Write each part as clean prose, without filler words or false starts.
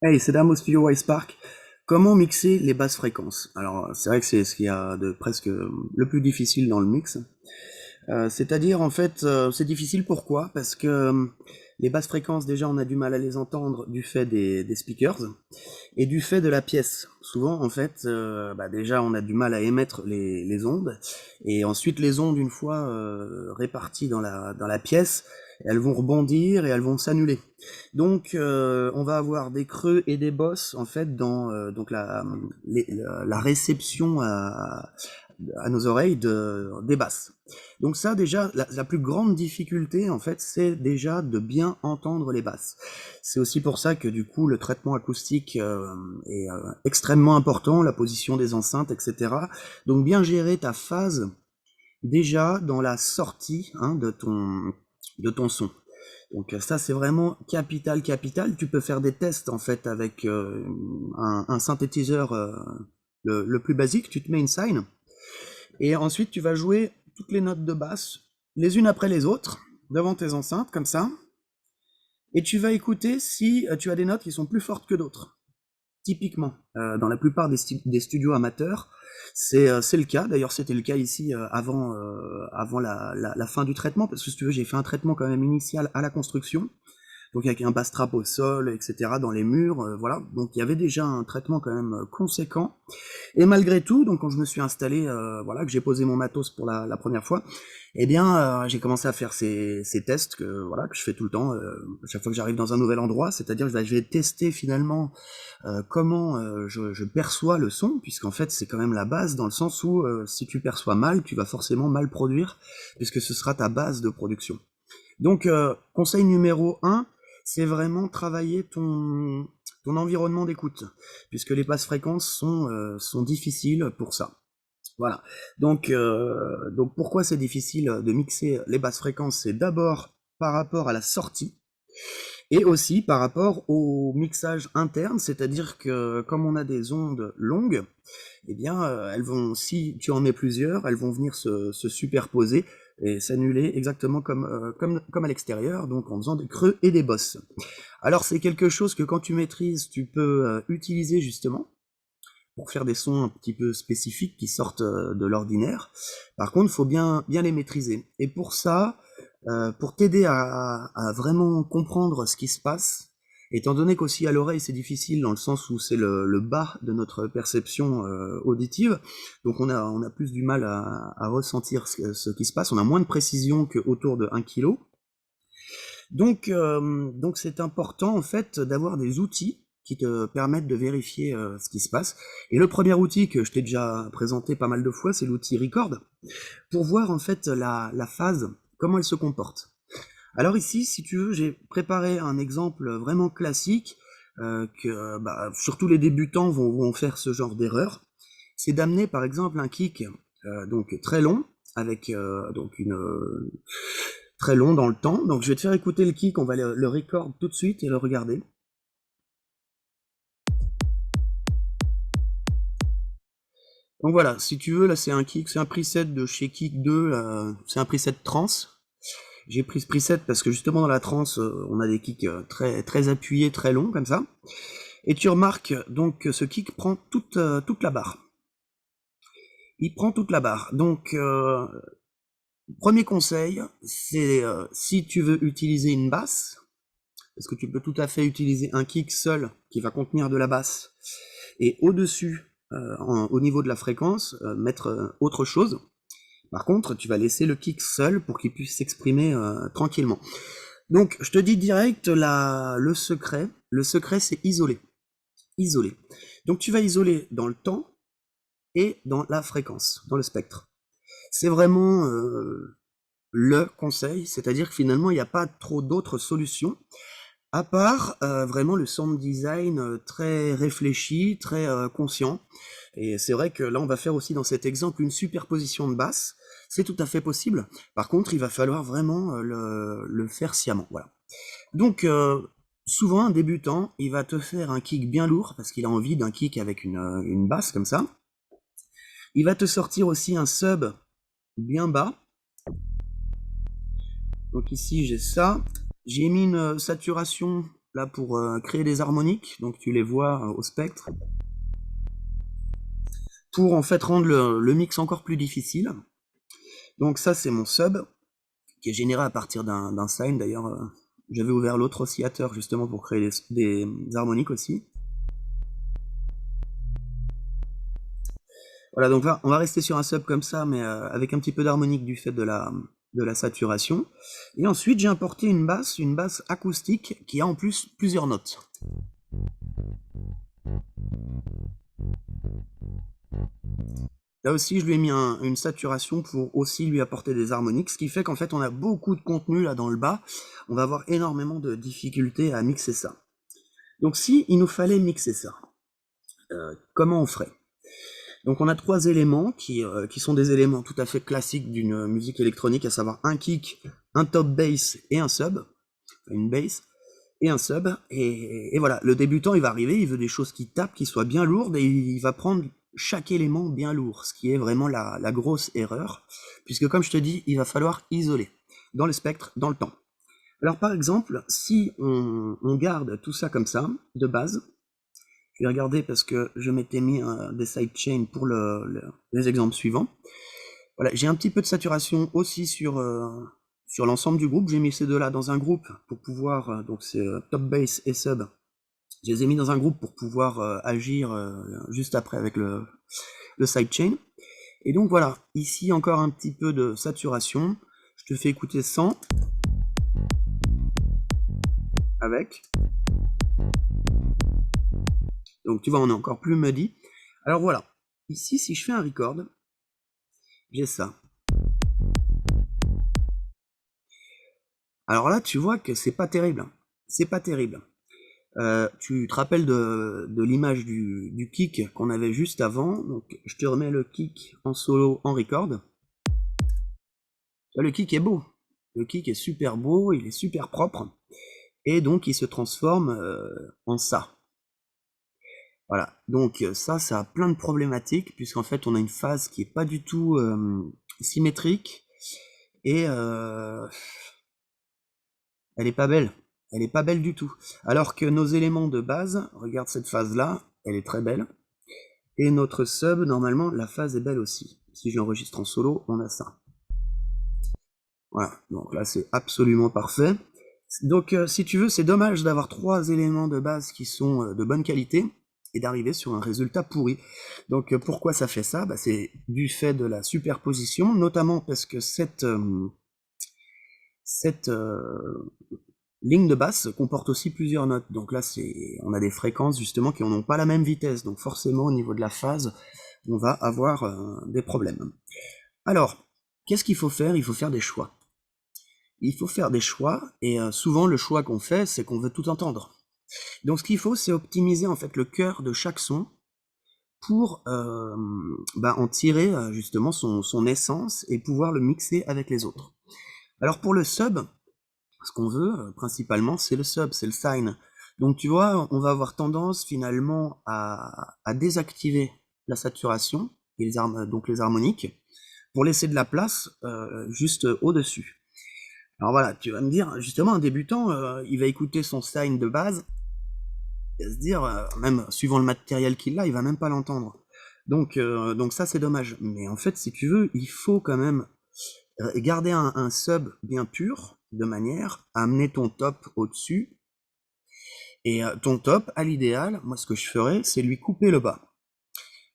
Hey, c'est Damo Studio Wise Park. Comment mixer les basses fréquences? Alors, c'est vrai que c'est ce qu'il y a de presque le plus difficile dans le mix. C'est-à-dire, en fait, c'est difficile pourquoi? Parce que les basses fréquences, déjà, on a du mal à les entendre du fait des speakers et du fait de la pièce. Souvent, en fait, déjà, on a du mal à émettre les ondes et ensuite, les ondes, une fois réparties dans la pièce, elles vont rebondir et elles vont s'annuler. Donc, on va avoir des creux et des bosses, en fait, dans donc la réception à nos oreilles des basses. Donc ça, déjà, la plus grande difficulté, en fait, c'est déjà de bien entendre les basses. C'est aussi pour ça que, du coup, le traitement acoustique est extrêmement important, la position des enceintes, etc. Donc, bien gérer ta phase, déjà, dans la sortie de ton son. Donc ça c'est vraiment capital, capital. Tu peux faire des tests en fait avec un synthétiseur le plus basique. Tu te mets une sine et ensuite tu vas jouer toutes les notes de basse les unes après les autres devant tes enceintes comme ça. Et tu vas écouter si tu as des notes qui sont plus fortes que d'autres. Typiquement, dans la plupart des studios amateurs, c'est le cas. D'ailleurs, c'était le cas ici avant la fin du traitement, parce que si tu veux, j'ai fait un traitement quand même initial à la construction, donc avec un bass trap au sol, etc., dans les murs, voilà. Donc il y avait déjà un traitement quand même conséquent. Et malgré tout, donc quand je me suis installé, voilà, que j'ai posé mon matos pour la première fois, eh bien, j'ai commencé à faire ces tests que je fais tout le temps, à chaque fois que j'arrive dans un nouvel endroit, c'est-à-dire que je vais tester finalement comment je perçois le son, puisqu'en fait c'est quand même la base dans le sens où si tu perçois mal, tu vas forcément mal produire, puisque ce sera ta base de production. Donc, conseil numéro un, c'est vraiment travailler ton environnement d'écoute, puisque les basses fréquences sont difficiles pour ça. Voilà. Donc pourquoi c'est difficile de mixer les basses fréquences? C'est d'abord par rapport à la sortie, et aussi par rapport au mixage interne, c'est-à-dire que comme on a des ondes longues, eh bien, elles vont, si tu en mets plusieurs, elles vont venir se superposer et s'annuler exactement comme à l'extérieur, donc en faisant des creux et des bosses. Alors c'est quelque chose que quand tu maîtrises, tu peux utiliser justement pour faire des sons un petit peu spécifiques qui sortent de l'ordinaire. Par contre, il faut bien les maîtriser. Et pour ça, pour t'aider à vraiment comprendre ce qui se passe, étant donné qu'aussi à l'oreille c'est difficile dans le sens où c'est le bas de notre perception auditive, donc on a plus du mal à ressentir ce qui se passe, on a moins de précision qu'autour de 1 kg. Donc c'est important en fait d'avoir des outils qui te permettent de vérifier ce qui se passe. Et le premier outil que je t'ai déjà présenté pas mal de fois, c'est l'outil Record, pour voir en fait la phase, comment elle se comporte. Alors ici, si tu veux, j'ai préparé un exemple vraiment classique que surtout les débutants vont faire ce genre d'erreur. C'est d'amener par exemple un kick donc très long, avec donc une très long dans le temps. Donc je vais te faire écouter le kick, on va le record tout de suite et le regarder. Donc voilà, si tu veux, là c'est un kick, c'est un preset de chez Kick 2, c'est un preset trance. J'ai pris ce preset parce que justement dans la trance, on a des kicks très, très appuyés, très longs comme ça. Et tu remarques donc que ce kick prend toute la barre. Il prend toute la barre. Donc premier conseil, c'est si tu veux utiliser une basse, parce que tu peux tout à fait utiliser un kick seul qui va contenir de la basse, et au-dessus, au niveau de la fréquence, mettre autre chose. Par contre, tu vas laisser le kick seul pour qu'il puisse s'exprimer tranquillement. Donc, je te dis direct, le secret. Le secret, c'est isoler. Isoler. Donc, tu vas isoler dans le temps et dans la fréquence, dans le spectre. C'est vraiment le conseil, c'est-à-dire que finalement, il n'y a pas trop d'autres solutions, à part vraiment le sound design très réfléchi, très conscient. Et c'est vrai que là, on va faire aussi dans cet exemple une superposition de basses. C'est tout à fait possible. Par contre, il va falloir vraiment le faire sciemment. Voilà. Donc, souvent, un débutant, il va te faire un kick bien lourd, parce qu'il a envie d'un kick avec une basse comme ça. Il va te sortir aussi un sub bien bas. Donc ici, j'ai ça. J'ai mis une saturation là pour créer des harmoniques, donc tu les vois au spectre, pour en fait rendre le mix encore plus difficile. Donc ça c'est mon sub, qui est généré à partir d'un sine. D'ailleurs, j'avais ouvert l'autre oscillateur justement pour créer des harmoniques aussi. Voilà, donc là, on va rester sur un sub comme ça, mais avec un petit peu d'harmonique du fait de la saturation. Et ensuite, j'ai importé une basse acoustique qui a en plus plusieurs notes. Là aussi, je lui ai mis une saturation pour aussi lui apporter des harmoniques, ce qui fait qu'en fait, on a beaucoup de contenu là dans le bas. On va avoir énormément de difficultés à mixer ça. Donc si il nous fallait mixer ça, comment on ferait? Donc on a trois éléments qui sont des éléments tout à fait classiques d'une musique électronique, à savoir un kick, un top bass et un sub, une bass et un sub, et voilà, le débutant il va arriver, il veut des choses qui tapent, qui soient bien lourdes, et il va prendre chaque élément bien lourd, ce qui est vraiment la grosse erreur, puisque comme je te dis, il va falloir isoler, dans le spectre, dans le temps. Alors par exemple, si on garde tout ça comme ça, de base, je vais regarder parce que je m'étais mis des sidechains pour les exemples suivants. Voilà, j'ai un petit peu de saturation aussi sur l'ensemble du groupe. J'ai mis ces deux-là dans un groupe pour pouvoir, donc c'est top bass et sub. Je les ai mis dans un groupe pour pouvoir agir juste après avec le sidechain. Et donc voilà, ici encore un petit peu de saturation. Je te fais écouter 100 avec. Donc tu vois, on est encore plus muddy. Alors voilà, ici si je fais un record, j'ai ça. Alors là, tu vois que c'est pas terrible. C'est pas terrible. Tu te rappelles de l'image du kick qu'on avait juste avant. Donc je te remets le kick en solo en record. Là, le kick est beau. Le kick est super beau, il est super propre. Et donc il se transforme en ça. Voilà, donc ça a plein de problématiques, puisqu'en fait on a une phase qui est pas du tout symétrique, et elle est pas belle. Elle est pas belle du tout. Alors que nos éléments de base, regarde cette phase-là, elle est très belle. Et notre sub, normalement, la phase est belle aussi. Si j'enregistre en solo, on a ça. Voilà, donc là c'est absolument parfait. Donc si tu veux, c'est dommage d'avoir trois éléments de base qui sont de bonne qualité, et d'arriver sur un résultat pourri. Donc pourquoi ça fait ça? C'est du fait de la superposition, notamment parce que cette ligne de basse comporte aussi plusieurs notes. Donc là, on a des fréquences justement qui n'ont pas la même vitesse. Donc forcément, au niveau de la phase, on va avoir des problèmes. Alors, qu'est-ce qu'il faut faire? Il faut faire des choix. Il faut faire des choix, et souvent le choix qu'on fait, c'est qu'on veut tout entendre. Donc ce qu'il faut, c'est optimiser en fait le cœur de chaque son pour en tirer justement son essence et pouvoir le mixer avec les autres. Alors pour le sub, ce qu'on veut principalement, c'est le sub, c'est le sine. Donc tu vois, on va avoir tendance finalement à désactiver la saturation et donc les harmoniques pour laisser de la place juste au-dessus. Alors voilà, tu vas me dire, justement, un débutant, il va écouter son sine de base et se dire, même suivant le matériel qu'il a, il va même pas l'entendre. Donc ça c'est dommage. Mais en fait, si tu veux, il faut quand même garder un sub bien pur, de manière à amener ton top au-dessus. Et ton top, à l'idéal, moi ce que je ferais, c'est lui couper le bas.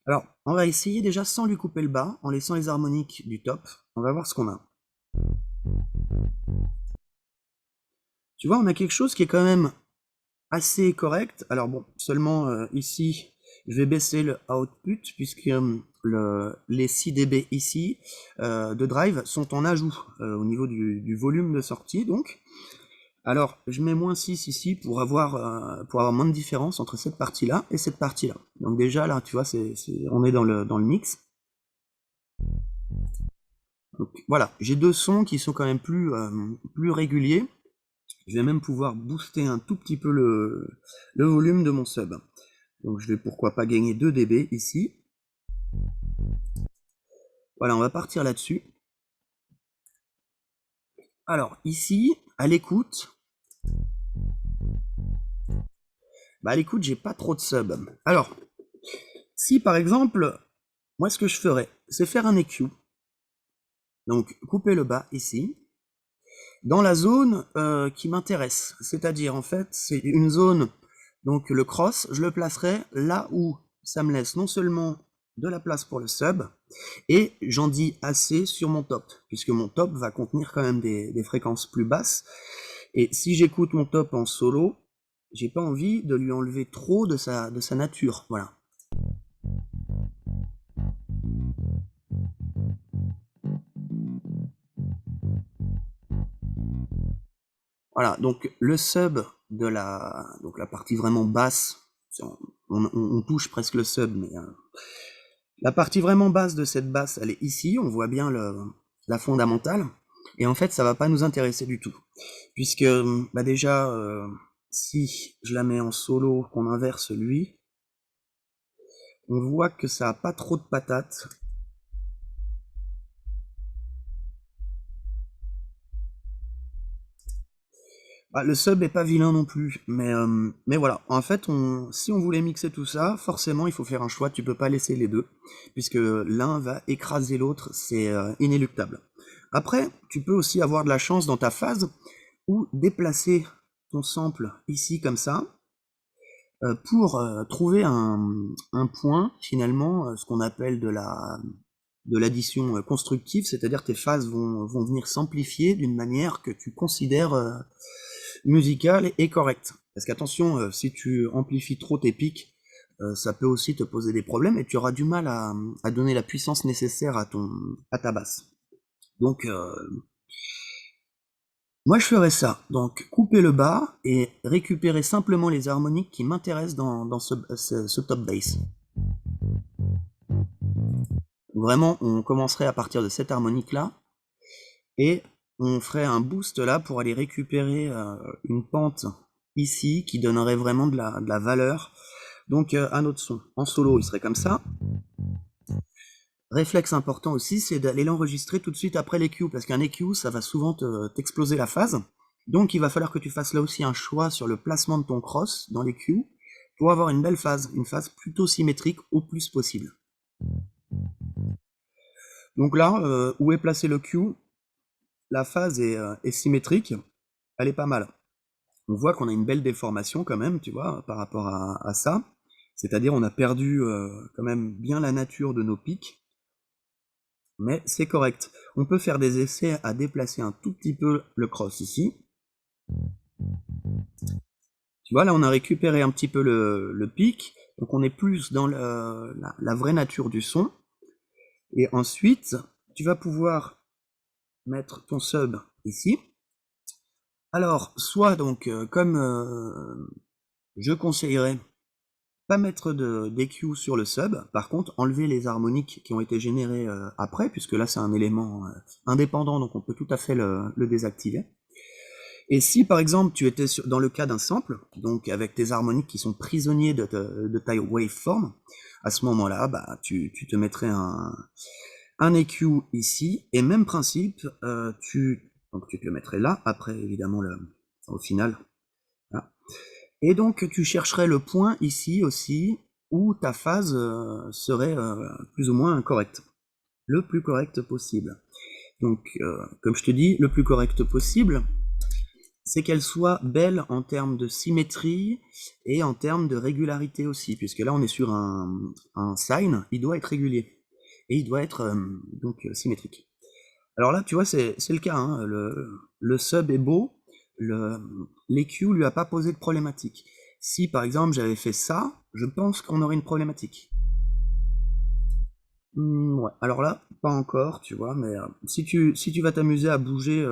Alors, on va essayer déjà sans lui couper le bas, en laissant les harmoniques du top. On va voir ce qu'on a. Tu vois, on a quelque chose qui est quand même assez correct. Alors bon, seulement ici, je vais baisser le output, puisque les 6 dB ici de drive sont en ajout au niveau du volume de sortie. Donc, alors je mets -6 ici pour avoir moins de différence entre cette partie-là et cette partie-là. Donc déjà là, tu vois, on est dans le mix. Donc voilà, j'ai deux sons qui sont quand même plus réguliers. Je vais même pouvoir booster un tout petit peu le volume de mon sub. Donc je vais pourquoi pas gagner 2 dB ici. Voilà, on va partir là-dessus. Alors ici, à l'écoute, Bah l'écoute, j'ai pas trop de sub. Alors, si par exemple, moi ce que je ferais, c'est faire un EQ. Donc couper le bas ici, dans la zone qui m'intéresse. C'est-à-dire en fait, c'est une zone, donc le cross, je le placerai là où ça me laisse non seulement de la place pour le sub, et j'en dis assez sur mon top, puisque mon top va contenir quand même des fréquences plus basses. Et si j'écoute mon top en solo, j'ai pas envie de lui enlever trop de sa nature. Voilà. Voilà, donc le sub de la partie vraiment basse, on touche presque le sub, mais la partie vraiment basse de cette basse, elle est ici, on voit bien la fondamentale, et en fait ça va pas nous intéresser du tout, puisque bah déjà, si je la mets en solo, qu'on inverse lui, on voit que ça a pas trop de patates. Bah, le sub est pas vilain non plus, mais voilà. En fait, si on voulait mixer tout ça, forcément, il faut faire un choix. Tu peux pas laisser les deux, puisque l'un va écraser l'autre, c'est inéluctable. Après, tu peux aussi avoir de la chance dans ta phase, ou déplacer ton sample ici comme ça, pour trouver un point, finalement, ce qu'on appelle de l'addition constructive, c'est-à-dire tes phases vont venir s'amplifier d'une manière que tu considères musicale et correcte. Parce qu'attention, si tu amplifies trop tes pics, ça peut aussi te poser des problèmes et tu auras du mal à donner la puissance nécessaire à ta basse. Donc, moi je ferais ça. Donc, couper le bas et récupérer simplement les harmoniques qui m'intéressent dans ce top bass. Vraiment, on commencerait à partir de cette harmonique-là et on ferait un boost là pour aller récupérer une pente ici qui donnerait vraiment de la valeur donc à notre son. En solo, il serait comme ça. Réflexe important aussi, c'est d'aller l'enregistrer tout de suite après l'EQ, parce qu'un EQ, ça va souvent t'exploser la phase. Donc il va falloir que tu fasses là aussi un choix sur le placement de ton cross dans l'EQ pour avoir une belle phase, une phase plutôt symétrique au plus possible. Donc là, où est placé le Q, la phase est symétrique, elle est pas mal. On voit qu'on a une belle déformation quand même, tu vois, par rapport à ça. C'est-à-dire on a perdu quand même bien la nature de nos pics, mais c'est correct. On peut faire des essais à déplacer un tout petit peu le cross ici. Tu vois, là on a récupéré un petit peu le pic, donc on est plus dans la vraie nature du son. Et ensuite, tu vas pouvoir mettre ton sub ici. Alors, soit donc, comme je conseillerais, pas mettre d'EQ sur le sub, par contre, enlever les harmoniques qui ont été générées après, puisque là c'est un élément indépendant, donc on peut tout à fait le désactiver. Et si par exemple tu étais dans le cas d'un sample, donc avec tes harmoniques qui sont prisonniers de ta waveform, à ce moment-là, bah, tu te mettrais un EQ ici, et même principe, donc tu te le mettrais là, après évidemment au final. Voilà. Et donc tu chercherais le point ici aussi, où ta phase serait plus ou moins correcte. Le plus correct possible. Donc, comme je te dis, le plus correct possible, c'est qu'elle soit belle en termes de symétrie et en termes de régularité aussi, puisque là on est sur un sine, il doit être régulier. Et il doit être donc symétrique. Alors là, tu vois, c'est le cas, hein, le sub est beau, l'EQ lui a pas posé de problématique. Si par exemple j'avais fait ça, je pense qu'on aurait une problématique. Ouais. Alors là, pas encore, tu vois, mais si tu vas t'amuser à bouger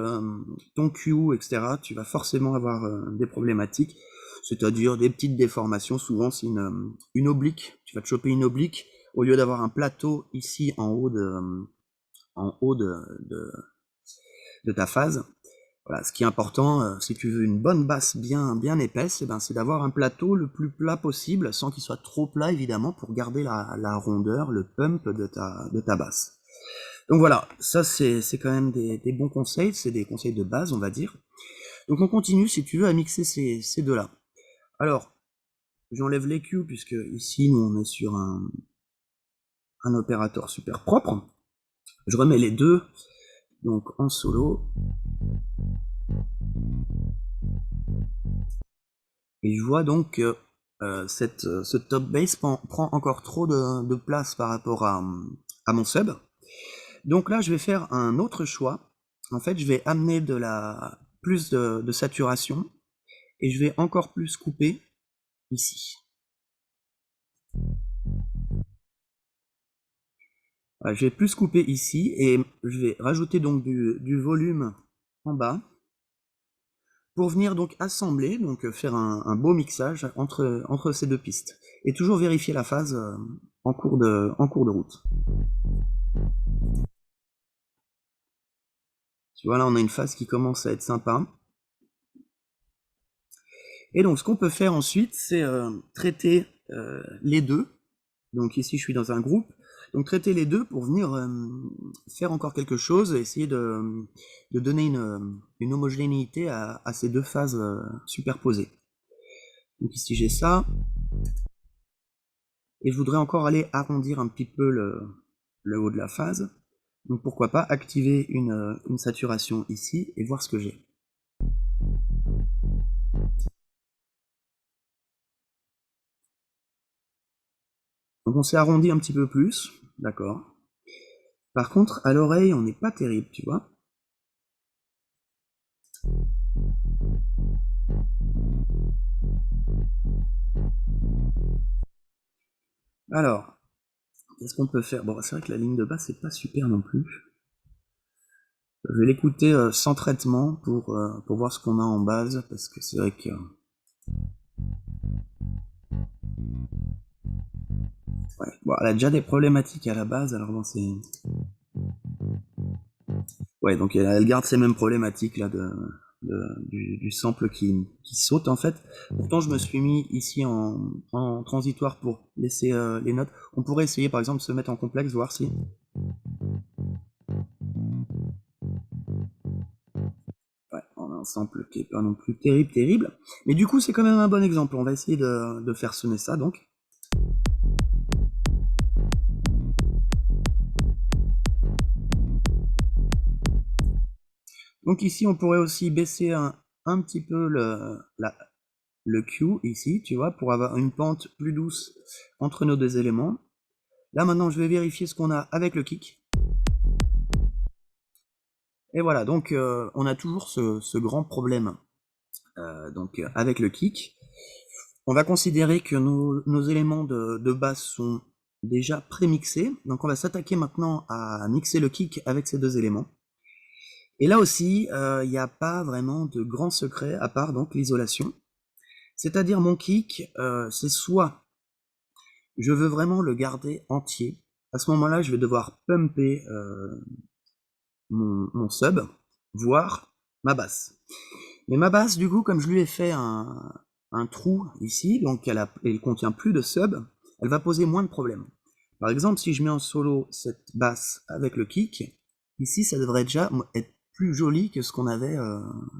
ton Q, etc., tu vas forcément avoir des problématiques, c'est-à-dire des petites déformations. Souvent, c'est une oblique. Tu vas te choper une oblique au lieu d'avoir un plateau ici en haut de ta phase. Voilà, ce qui est important, si tu veux une bonne basse bien épaisse, eh ben, c'est d'avoir un plateau le plus plat possible, sans qu'il soit trop plat évidemment, pour garder la rondeur, le pump de ta basse. Donc voilà, ça c'est quand même des bons conseils, c'est des conseils de base on va dire. Donc on continue si tu veux à mixer ces deux-là. Alors, J'enlève l'EQ puisque ici nous on est sur un opérateur super propre. Je remets les deux donc en solo. Et je vois donc que ce top bass prend encore trop de place par rapport à mon sub. Donc là, je vais faire un autre choix. En fait, je vais amener plus de saturation et je vais encore plus couper ici. Voilà, je vais plus couper ici et je vais rajouter donc du volume en bas pour venir donc assembler, donc faire un beau mixage entre ces deux pistes. Et toujours vérifier la phase en cours de route. Tu vois, là, on a une phase qui commence à être sympa. Et donc, ce qu'on peut faire ensuite, c'est traiter les deux. Donc ici, je suis dans un groupe. Donc, traiter les deux pour venir faire encore quelque chose, essayer de donner une homogénéité à ces deux phases superposées. Donc ici, j'ai ça. Et je voudrais encore aller arrondir un petit peu le haut de la phase. Donc pourquoi pas activer une saturation ici et voir ce que j'ai. Donc on s'est arrondi un petit peu plus, d'accord. Par contre, à l'oreille, on n'est pas terrible, tu vois. Alors, qu'est-ce qu'on peut faire? Bon, c'est vrai que la ligne de basse, c'est pas super non plus. Je vais l'écouter sans traitement pour voir ce qu'on a en base, parce que c'est vrai que... Ouais, bon, elle a déjà des problématiques à la base, alors bon, c'est... Ouais, donc elle garde ces mêmes problématiques là du sample qui saute en fait. Pourtant, je me suis mis ici en transitoire pour laisser les notes. On pourrait essayer par exemple de se mettre en complexe, voir si... Ouais, on a un sample qui est pas non plus terrible. Mais du coup, c'est quand même un bon exemple. On va essayer de faire sonner ça donc. Donc ici, on pourrait aussi baisser un petit peu le Q ici, tu vois, pour avoir une pente plus douce entre nos deux éléments. Là maintenant, je vais vérifier ce qu'on a avec le kick. Et voilà, donc on a toujours ce grand problème avec le kick. On va considérer que nos éléments de base sont déjà pré-mixés. Donc on va s'attaquer maintenant à mixer le kick avec ces deux éléments. Et là aussi, il n'y a pas vraiment de grand secret à part donc l'isolation. C'est-à-dire mon kick, c'est soit je veux vraiment le garder entier. À ce moment-là, je vais devoir pumper mon sub, voire ma basse. Mais ma basse, du coup, comme je lui ai fait un trou ici, donc elle contient plus de sub, elle va poser moins de problèmes. Par exemple, si je mets en solo cette basse avec le kick, ici, ça devrait déjà être plus joli que ce qu'on avait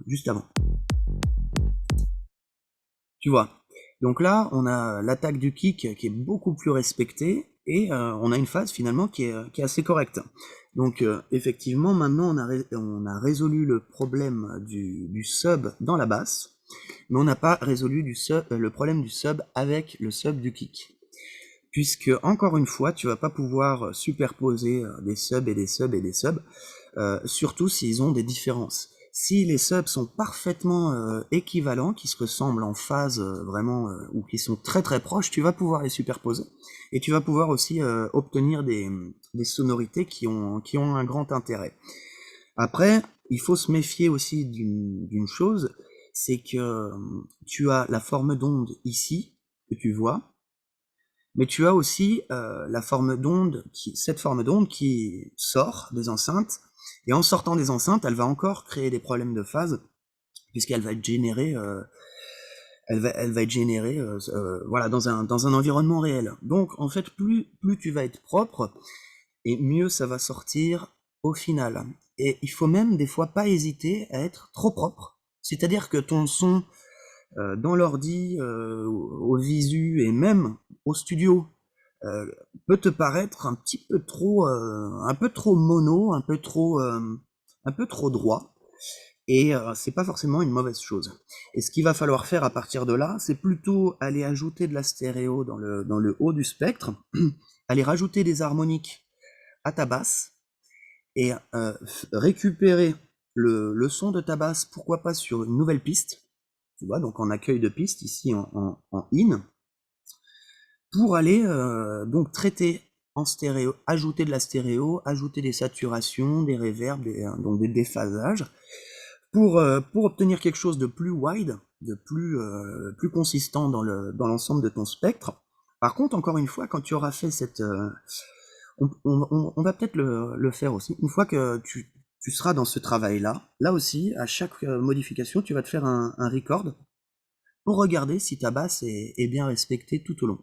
juste avant. Tu vois. Donc là, on a l'attaque du kick qui est beaucoup plus respectée et on a une phase finalement qui est assez correcte. Donc effectivement, maintenant on a résolu le problème du sub dans la basse, mais on n'a pas résolu le problème du sub avec le sub du kick. Puisque, encore une fois, tu vas pas pouvoir superposer des subs et des subs et des subs, surtout s'ils ont des différences. Si les subs sont parfaitement équivalents, qui se ressemblent en phase vraiment, ou qui sont très très proches, tu vas pouvoir les superposer. Et tu vas pouvoir aussi obtenir des sonorités qui ont un grand intérêt. Après, il faut se méfier aussi d'une chose, c'est que tu as la forme d'onde ici, que tu vois, mais tu as aussi cette forme d'onde qui sort des enceintes, et en sortant des enceintes, elle va encore créer des problèmes de phase, puisqu'elle va être générée, voilà, dans un environnement réel. Donc en fait, plus tu vas être propre, et mieux ça va sortir au final. Et il faut même des fois pas hésiter à être trop propre. C'est-à-dire que ton son dans l'ordi, au visu et même au studio, euh, peut te paraître un peu trop mono, un peu trop droit. Et c'est pas forcément une mauvaise chose. Et ce qu'il va falloir faire à partir de là, c'est plutôt aller ajouter de la stéréo dans le haut du spectre, aller rajouter des harmoniques à ta basse, et récupérer le son de ta basse, pourquoi pas sur une nouvelle piste, tu vois, donc en accueil de piste, ici en in, pour aller donc traiter en stéréo, ajouter de la stéréo, ajouter des saturations, des reverbs, donc des déphasages, pour obtenir quelque chose de plus wide, plus consistant dans l'ensemble de ton spectre. Par contre, encore une fois, quand tu auras fait on va peut-être le faire aussi. Une fois que tu seras dans ce travail-là, là aussi, à chaque modification, tu vas te faire un record pour regarder si ta basse est bien respectée tout au long.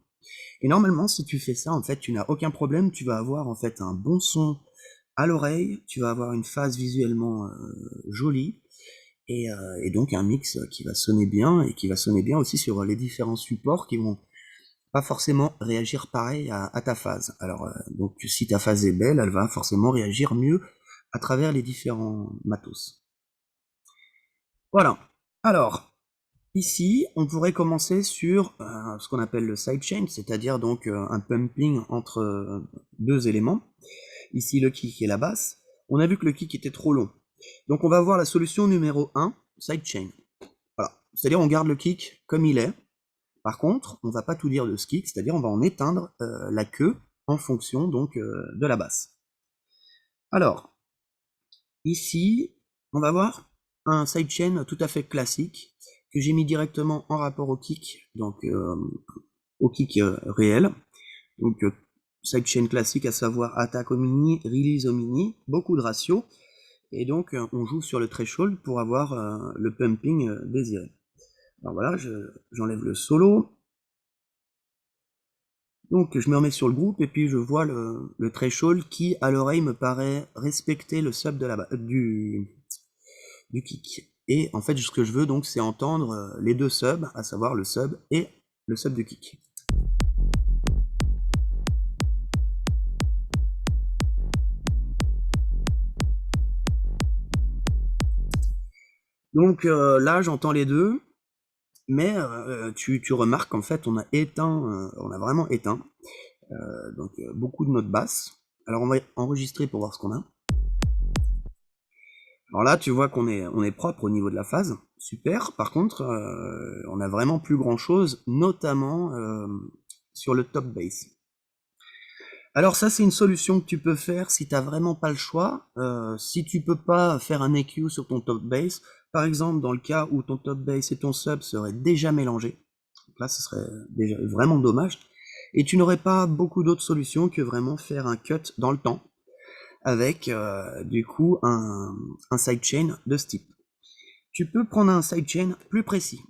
Et normalement, si tu fais ça, en fait, tu n'as aucun problème, tu vas avoir en fait un bon son à l'oreille, tu vas avoir une phase visuellement jolie, et donc un mix qui va sonner bien, et qui va sonner bien aussi sur les différents supports qui vont pas forcément réagir pareil à ta phase. Alors, donc si ta phase est belle, elle va forcément réagir mieux à travers les différents matos. Voilà. Alors, ici, on pourrait commencer sur ce qu'on appelle le sidechain, c'est-à-dire donc un pumping entre deux éléments. Ici, le kick et la basse. On a vu que le kick était trop long. Donc on va voir la solution numéro 1, sidechain. Voilà. C'est-à-dire on garde le kick comme il est. Par contre, on va pas tout dire de ce kick, c'est-à-dire on va en éteindre la queue en fonction donc de la basse. Alors, ici, on va voir un sidechain tout à fait classique que j'ai mis directement en rapport au kick, donc au kick réel. Donc sidechain classique, à savoir attaque au mini, release au mini, beaucoup de ratio, et donc on joue sur le threshold pour avoir le pumping désiré. Alors voilà, j'enlève le solo. Donc je me remets sur le groupe et puis je vois le threshold qui à l'oreille me paraît respecter le sub du kick. Et en fait ce que je veux donc c'est entendre les deux subs, à savoir le sub et le sub du kick. Donc là j'entends les deux, mais tu remarques qu'en fait on a éteint, on a vraiment éteint donc beaucoup de notes basses. Alors on va enregistrer pour voir ce qu'on a. Alors là, tu vois on est propre au niveau de la phase, super. Par contre, on a vraiment plus grand chose, notamment sur le top bass. Alors ça, c'est une solution que tu peux faire si t'as vraiment pas le choix. Si tu peux pas faire un EQ sur ton top bass, par exemple dans le cas où ton top bass et ton sub seraient déjà mélangés, donc là, ce serait déjà vraiment dommage. Et tu n'aurais pas beaucoup d'autres solutions que vraiment faire un cut dans le temps avec du coup un sidechain de ce type. Tu peux prendre un sidechain plus précis,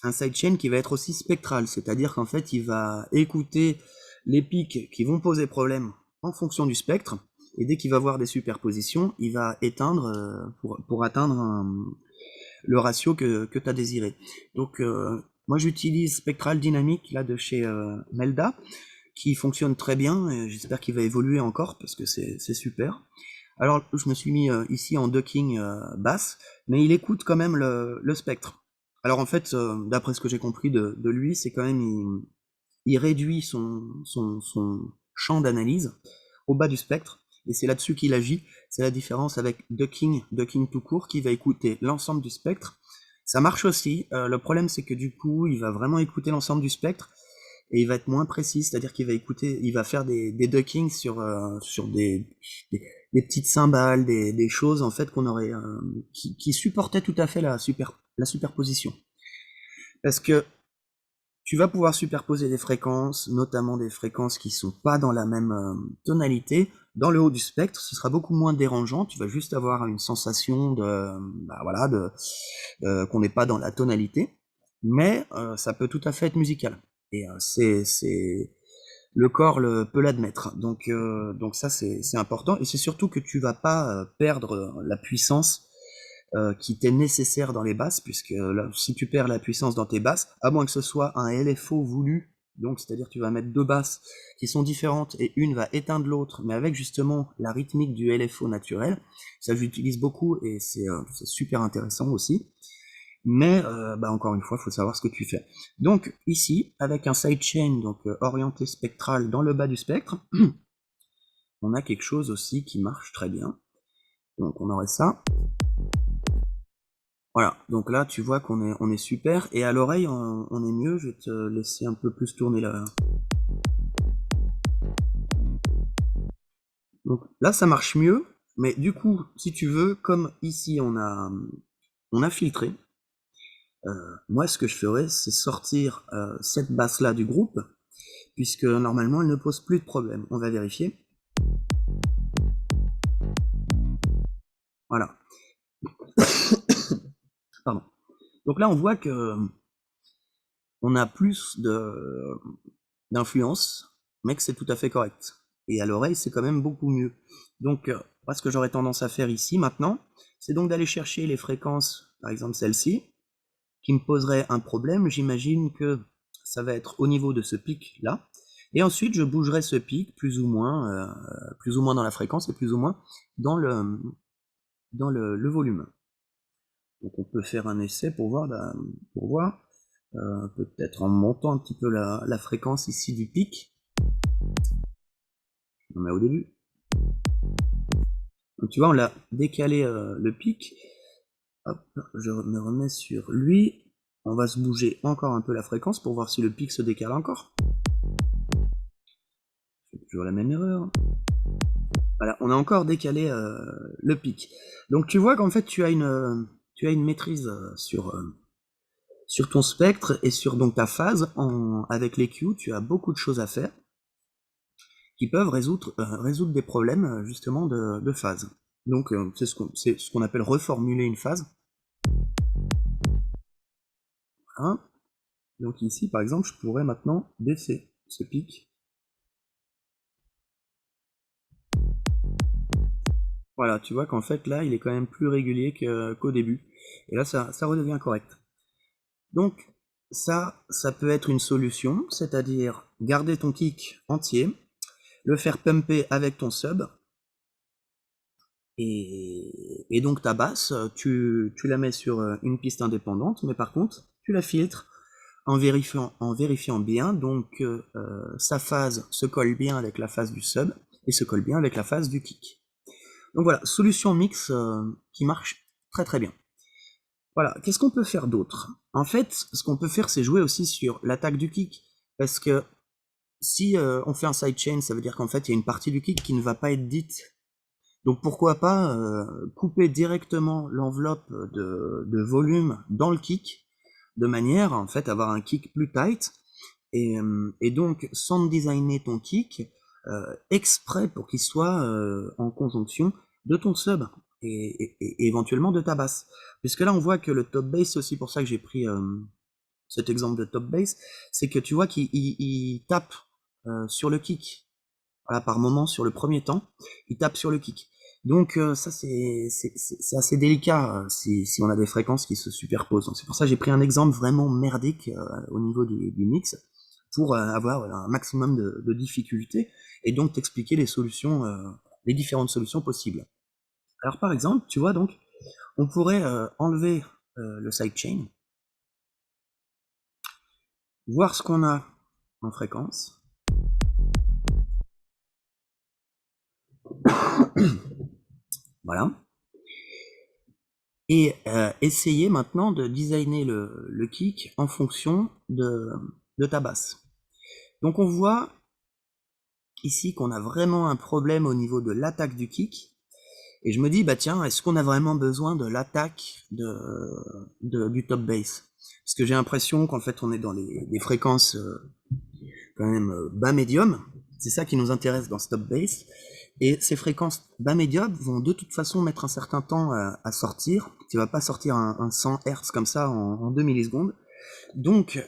un sidechain qui va être aussi spectral, c'est-à-dire qu'en fait il va écouter les pics qui vont poser problème en fonction du spectre, et dès qu'il va voir des superpositions, il va éteindre pour atteindre le ratio que tu as désiré. Donc moi j'utilise Spectral Dynamic là de chez Melda, qui fonctionne très bien, et j'espère qu'il va évoluer encore parce que c'est super. Alors je me suis mis ici en ducking basse, mais il écoute quand même le spectre. Alors en fait, d'après ce que j'ai compris de lui, c'est quand même il réduit son champ d'analyse au bas du spectre, et c'est là-dessus qu'il agit. C'est la différence avec ducking tout court, qui va écouter l'ensemble du spectre. Ça marche aussi, le problème c'est que du coup, il va vraiment écouter l'ensemble du spectre, et il va être moins précis, c'est-à-dire qu'il va écouter, il va faire des duckings sur des petites cymbales, des choses en fait qu'on aurait qui supportaient tout à fait la superposition. Parce que tu vas pouvoir superposer des fréquences, notamment des fréquences qui sont pas dans la même tonalité, dans le haut du spectre, ce sera beaucoup moins dérangeant, tu vas juste avoir une sensation qu'on n'est pas dans la tonalité, mais ça peut tout à fait être musical. Et le corps peut l'admettre. Donc ça c'est important, et c'est surtout que tu vas pas perdre la puissance qui t'est nécessaire dans les basses, puisque là, si tu perds la puissance dans tes basses, à moins que ce soit un LFO voulu, donc c'est-à-dire tu vas mettre deux basses qui sont différentes et une va éteindre l'autre, mais avec justement la rythmique du LFO naturel, ça j'utilise beaucoup et c'est super intéressant aussi. Mais bah encore une fois, il faut savoir ce que tu fais. Donc ici, avec un sidechain donc orienté spectral dans le bas du spectre, on a quelque chose aussi qui marche très bien. Donc on aurait ça. Voilà, donc là tu vois qu'on est super, et à l'oreille on est mieux, je vais te laisser un peu plus tourner là. Donc là ça marche mieux, mais du coup, si tu veux, comme ici on a filtré, moi ce que je ferais c'est sortir cette basse là du groupe, puisque normalement elle ne pose plus de problème. On va vérifier. Voilà. Pardon. Donc là on voit que on a plus d'influence, mais que c'est tout à fait correct. Et à l'oreille, c'est quand même beaucoup mieux. Donc, moi, ce que j'aurais tendance à faire ici, maintenant, c'est donc d'aller chercher les fréquences, par exemple celle-ci, qui me poserait un problème. J'imagine que ça va être au niveau de ce pic-là. Et ensuite, je bougerai ce pic plus ou moins dans la fréquence et plus ou moins dans le volume. Donc, on peut faire un essai pour voir, peut-être en montant un petit peu la fréquence ici du pic. On met au début. Donc tu vois, on l'a décalé le pic. Hop, je me remets sur lui. On va se bouger encore un peu la fréquence pour voir si le pic se décale encore. C'est toujours la même erreur. Voilà, on a encore décalé le pic. Donc tu vois qu'en fait tu as une maîtrise sur ton spectre et sur donc ta phase. Avec l'EQ, tu as beaucoup de choses à faire qui peuvent résoudre des problèmes justement de phase. Donc c'est ce qu'on appelle reformuler une phase. Hein. Donc ici, par exemple, je pourrais maintenant baisser ce pic. Voilà, tu vois qu'en fait là, il est quand même plus régulier qu'au début. Et là, ça redevient correct. Donc ça peut être une solution, c'est-à-dire garder ton kick entier, le faire pumper avec ton sub, et donc ta basse, tu la mets sur une piste indépendante, mais par contre, tu la filtres en vérifiant bien, donc sa phase se colle bien avec la phase du sub, et se colle bien avec la phase du kick. Donc voilà, solution mix qui marche très très bien. Voilà, qu'est-ce qu'on peut faire d'autre? En fait, ce qu'on peut faire, c'est jouer aussi sur l'attaque du kick, parce que si on fait un sidechain, ça veut dire qu'en fait, il y a une partie du kick qui ne va pas être dite. Donc pourquoi pas couper directement l'enveloppe de volume dans le kick, de manière en fait à avoir un kick plus tight, et donc sound designer ton kick exprès pour qu'il soit en conjonction de ton sub et éventuellement de ta basse. Puisque là on voit que le top bass, c'est aussi pour ça que j'ai pris cet exemple de top bass, c'est que tu vois qu'il tape sur le kick. Voilà, par moment sur le premier temps, il tape sur le kick. Donc ça c'est assez délicat si on a des fréquences qui se superposent. Donc c'est pour ça que j'ai pris un exemple vraiment merdique au niveau du mix, pour avoir un maximum de difficultés, et donc t'expliquer les solutions, les différentes solutions possibles. Alors par exemple, tu vois donc, on pourrait enlever le sidechain, voir ce qu'on a en fréquence. Voilà. Et essayer maintenant de designer le kick en fonction de ta basse. Donc on voit ici qu'on a vraiment un problème au niveau de l'attaque du kick. Et je me dis, bah tiens, est-ce qu'on a vraiment besoin de l'attaque du top bass? Parce que j'ai l'impression qu'en fait on est dans des fréquences quand même bas médium. C'est ça qui nous intéresse dans ce top bass. Et ces fréquences bas médium vont de toute façon mettre un certain temps à sortir. Tu vas pas sortir un 100 Hz comme ça en 2 millisecondes. Donc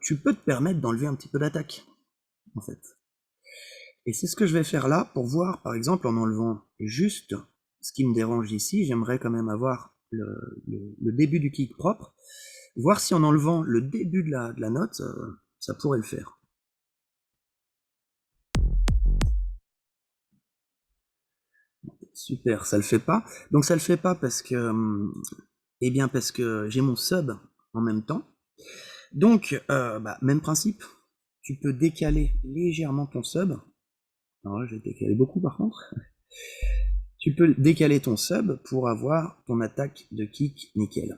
tu peux te permettre d'enlever un petit peu d'attaque, en fait. Et c'est ce que je vais faire là pour voir, par exemple, en enlevant juste ce qui me dérange ici. J'aimerais quand même avoir le début du kick propre, voir si en enlevant le début de la note, ça pourrait le faire. Super, ça le fait pas. Donc ça le fait pas parce que, eh bien parce que j'ai mon sub en même temps. Donc, même principe, tu peux décaler légèrement ton sub. Alors là, je vais décaler beaucoup par contre. Tu peux décaler ton sub pour avoir ton attaque de kick nickel.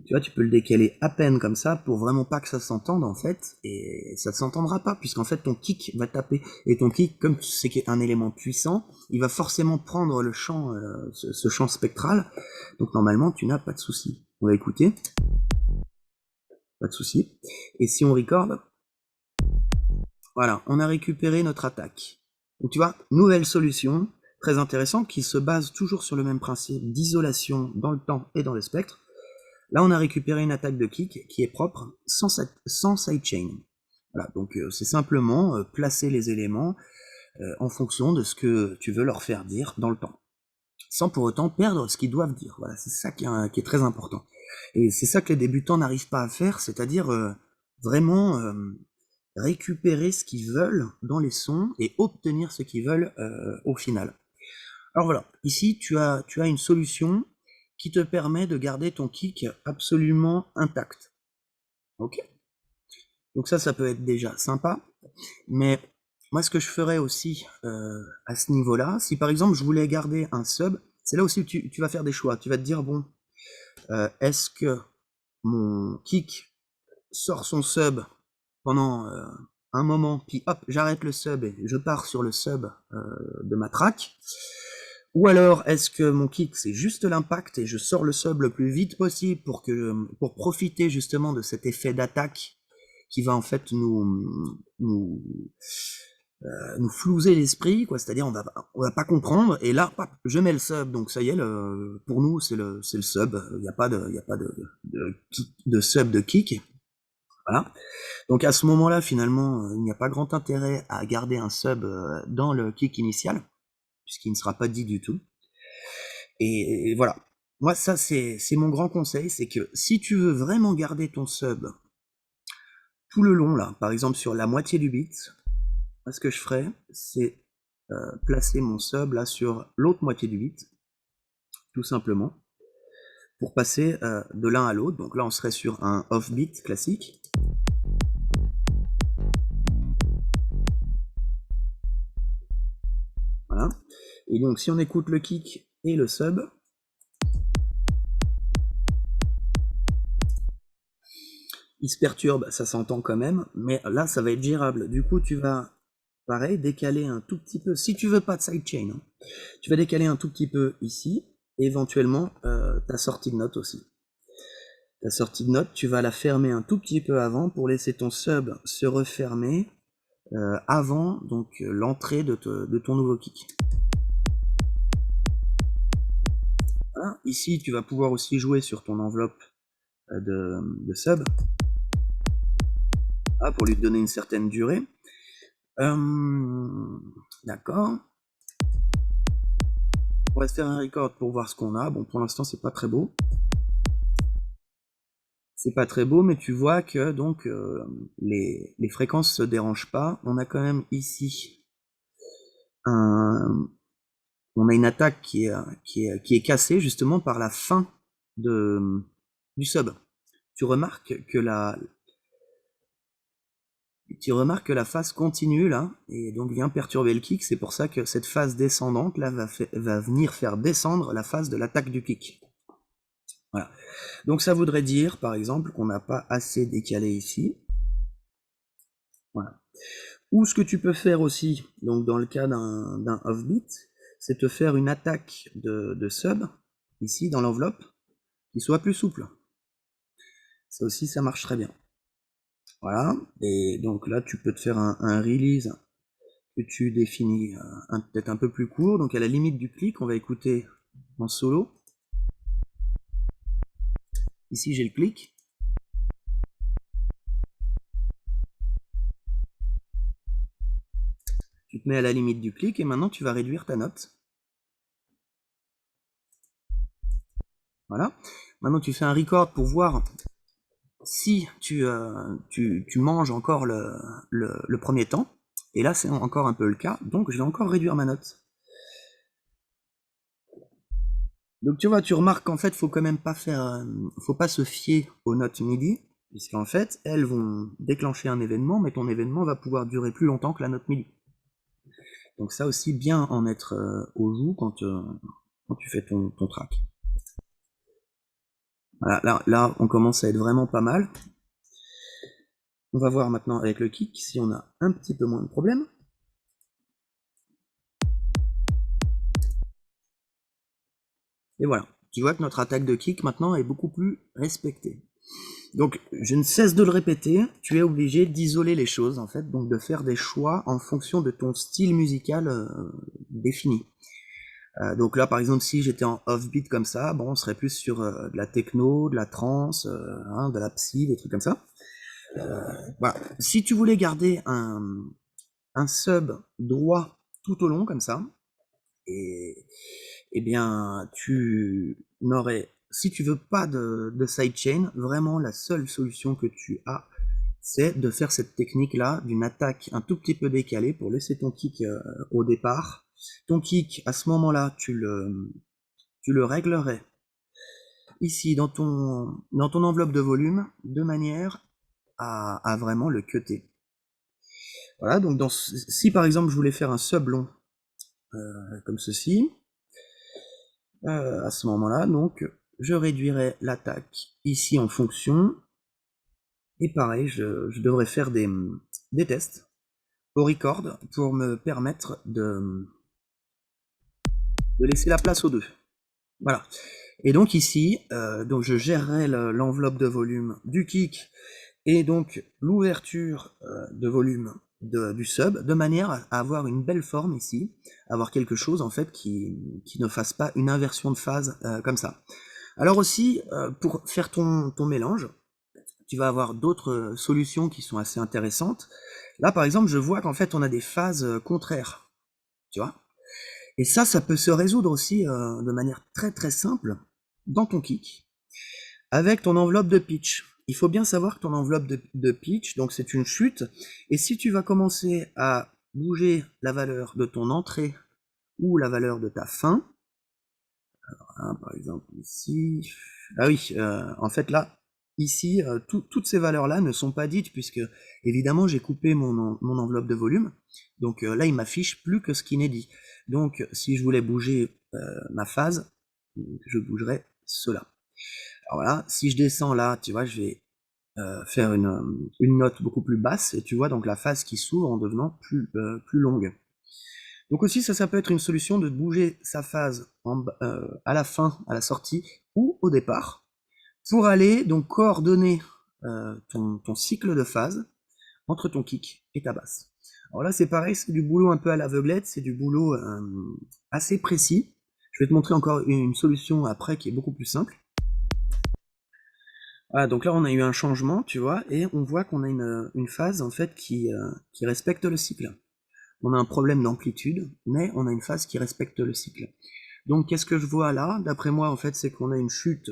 Tu vois, tu peux le décaler à peine comme ça pour vraiment pas que ça s'entende en fait, et ça s'entendra pas puisqu'en fait ton kick va taper, et ton kick, comme c'est un élément puissant, il va forcément prendre le champ, ce champ spectral, donc normalement tu n'as pas de souci. On va écouter, pas de souci, et si on record, voilà, on a récupéré notre attaque. Donc tu vois, nouvelle solution, très intéressante, qui se base toujours sur le même principe d'isolation dans le temps et dans le spectre. Là, on a récupéré une attaque de kick qui est propre, sans sidechain. Voilà, donc c'est simplement placer les éléments en fonction de ce que tu veux leur faire dire dans le temps, sans pour autant perdre ce qu'ils doivent dire. Voilà, c'est ça qui est très important. Et c'est ça que les débutants n'arrivent pas à faire, c'est-à-dire vraiment récupérer ce qu'ils veulent dans les sons et obtenir ce qu'ils veulent au final. Alors voilà, ici tu as une solution qui te permet de garder ton kick absolument intact. Ok. Donc ça peut être déjà sympa. Mais moi, ce que je ferais aussi à ce niveau-là, si par exemple je voulais garder un sub, c'est là aussi où tu vas faire des choix. Tu vas te dire, bon, est-ce que mon kick sort son sub pendant un moment, puis hop, j'arrête le sub et je pars sur le sub de ma track. Ou alors, est-ce que mon kick, c'est juste l'impact et je sors le sub le plus vite possible pour profiter justement de cet effet d'attaque qui va en fait nous flouser l'esprit, quoi. C'est-à-dire on va pas comprendre, et là, hop, je mets le sub, donc ça y est, pour nous, c'est le sub. Il n'y a pas de sub de kick. Voilà. Donc à ce moment-là, finalement, il n'y a pas grand intérêt à garder un sub dans le kick initial, puisqu'il ne sera pas dit du tout. Et voilà. Moi, ça, c'est mon grand conseil, c'est que si tu veux vraiment garder ton sub tout le long, là, par exemple sur la moitié du beat, moi, ce que je ferais, c'est placer mon sub là sur l'autre moitié du beat, tout simplement, pour passer de l'un à l'autre. Donc là, on serait sur un off-beat classique. Voilà. Et donc, si on écoute le kick et le sub, il se perturbe, ça s'entend quand même, mais là, ça va être gérable. Du coup, tu vas, pareil, décaler un tout petit peu, si tu veux pas de sidechain, hein, tu vas décaler un tout petit peu ici, et éventuellement ta sortie de note aussi. Ta sortie de note, tu vas la fermer un tout petit peu avant pour laisser ton sub se refermer avant donc l'entrée de ton nouveau kick. Voilà. Ici, tu vas pouvoir aussi jouer sur ton enveloppe de sub pour lui donner une certaine durée. D'accord. On va se faire un record pour voir ce qu'on a. Bon, pour l'instant, c'est pas très beau. C'est pas très beau, mais tu vois que donc les fréquences se dérangent pas. On a quand même ici on a une attaque qui est cassée justement par la fin du sub. Tu remarques que la phase continue là, et donc vient perturber le kick. C'est pour ça que cette phase descendante là va venir faire descendre la phase de l'attaque du kick. Voilà. Donc ça voudrait dire par exemple qu'on n'a pas assez décalé ici. Voilà. Ou ce que tu peux faire aussi, donc dans le cas d'un off-beat, c'est te faire une attaque de sub, ici dans l'enveloppe, qui soit plus souple. Ça aussi, ça marche très bien. Voilà, et donc là, tu peux te faire un release que tu définis peut-être un peu plus court. Donc à la limite du clic, on va écouter en solo. Ici, j'ai le clic. Tu te mets à la limite du clic et maintenant tu vas réduire ta note. Voilà. Maintenant, tu fais un record pour voir si tu manges encore le premier temps. Et là, c'est encore un peu le cas. Donc, je vais encore réduire ma note. Donc, tu vois, tu remarques qu'en fait, faut quand même pas faut pas se fier aux notes MIDI, puisqu'en fait, elles vont déclencher un événement, mais ton événement va pouvoir durer plus longtemps que la note MIDI. Donc ça aussi, bien en être au joug quand tu fais ton track. Voilà, là, on commence à être vraiment pas mal. On va voir maintenant avec le kick si on a un petit peu moins de problèmes. Et voilà, tu vois que notre attaque de kick maintenant est beaucoup plus respectée. Donc, je ne cesse de le répéter, tu es obligé d'isoler les choses, en fait, donc de faire des choix en fonction de ton style musical défini. Donc là, par exemple, si j'étais en offbeat comme ça, bon, on serait plus sur de la techno, de la trance, de la psy, des trucs comme ça. Voilà. Si tu voulais garder un sub droit tout au long comme ça, eh bien, tu n'aurais, si tu veux pas de sidechain, vraiment la seule solution que tu as, c'est de faire cette technique-là d'une attaque un tout petit peu décalée pour laisser ton kick au départ. Ton kick, à ce moment-là, tu le réglerais ici dans ton enveloppe de volume de manière à vraiment le cutter. Voilà, donc si par exemple je voulais faire un sub long comme ceci, à ce moment-là, donc je réduirais l'attaque ici en fonction, et pareil, je devrais faire des tests au record pour me permettre de laisser la place aux deux. Voilà. Et donc ici, donc je gérerai l'enveloppe de volume du kick et donc l'ouverture de volume du sub, de manière à avoir une belle forme ici, avoir quelque chose en fait qui ne fasse pas une inversion de phase comme ça. Alors aussi, pour faire ton mélange, tu vas avoir d'autres solutions qui sont assez intéressantes. Là par exemple, je vois qu'en fait on a des phases contraires, tu vois. Et ça peut se résoudre aussi de manière très très simple dans ton kick, avec ton enveloppe de pitch. Il faut bien savoir que ton enveloppe de pitch, donc c'est une chute, et si tu vas commencer à bouger la valeur de ton entrée ou la valeur de ta fin, hein, par exemple ici, ah oui, en fait là, ici, toutes ces valeurs-là ne sont pas dites, puisque évidemment j'ai coupé mon enveloppe de volume, donc là il m'affiche plus que ce qui n'est dit. Donc si je voulais bouger ma phase, je bougerais cela. Alors là, si je descends là, tu vois, je vais faire une note beaucoup plus basse, et tu vois donc la phase qui s'ouvre en devenant plus longue. Donc aussi ça peut être une solution de bouger sa phase à la fin, à la sortie ou au départ, pour aller donc coordonner ton cycle de phase entre ton kick et ta basse. Alors là c'est pareil, c'est du boulot un peu à l'aveuglette, c'est du boulot assez précis. Je vais te montrer encore une solution après qui est beaucoup plus simple. Voilà, donc là on a eu un changement, tu vois, et on voit qu'on a une phase en fait qui respecte le cycle. On a un problème d'amplitude, mais on a une phase qui respecte le cycle. Donc qu'est-ce que je vois là? D'après moi, en fait, c'est qu'on a une chute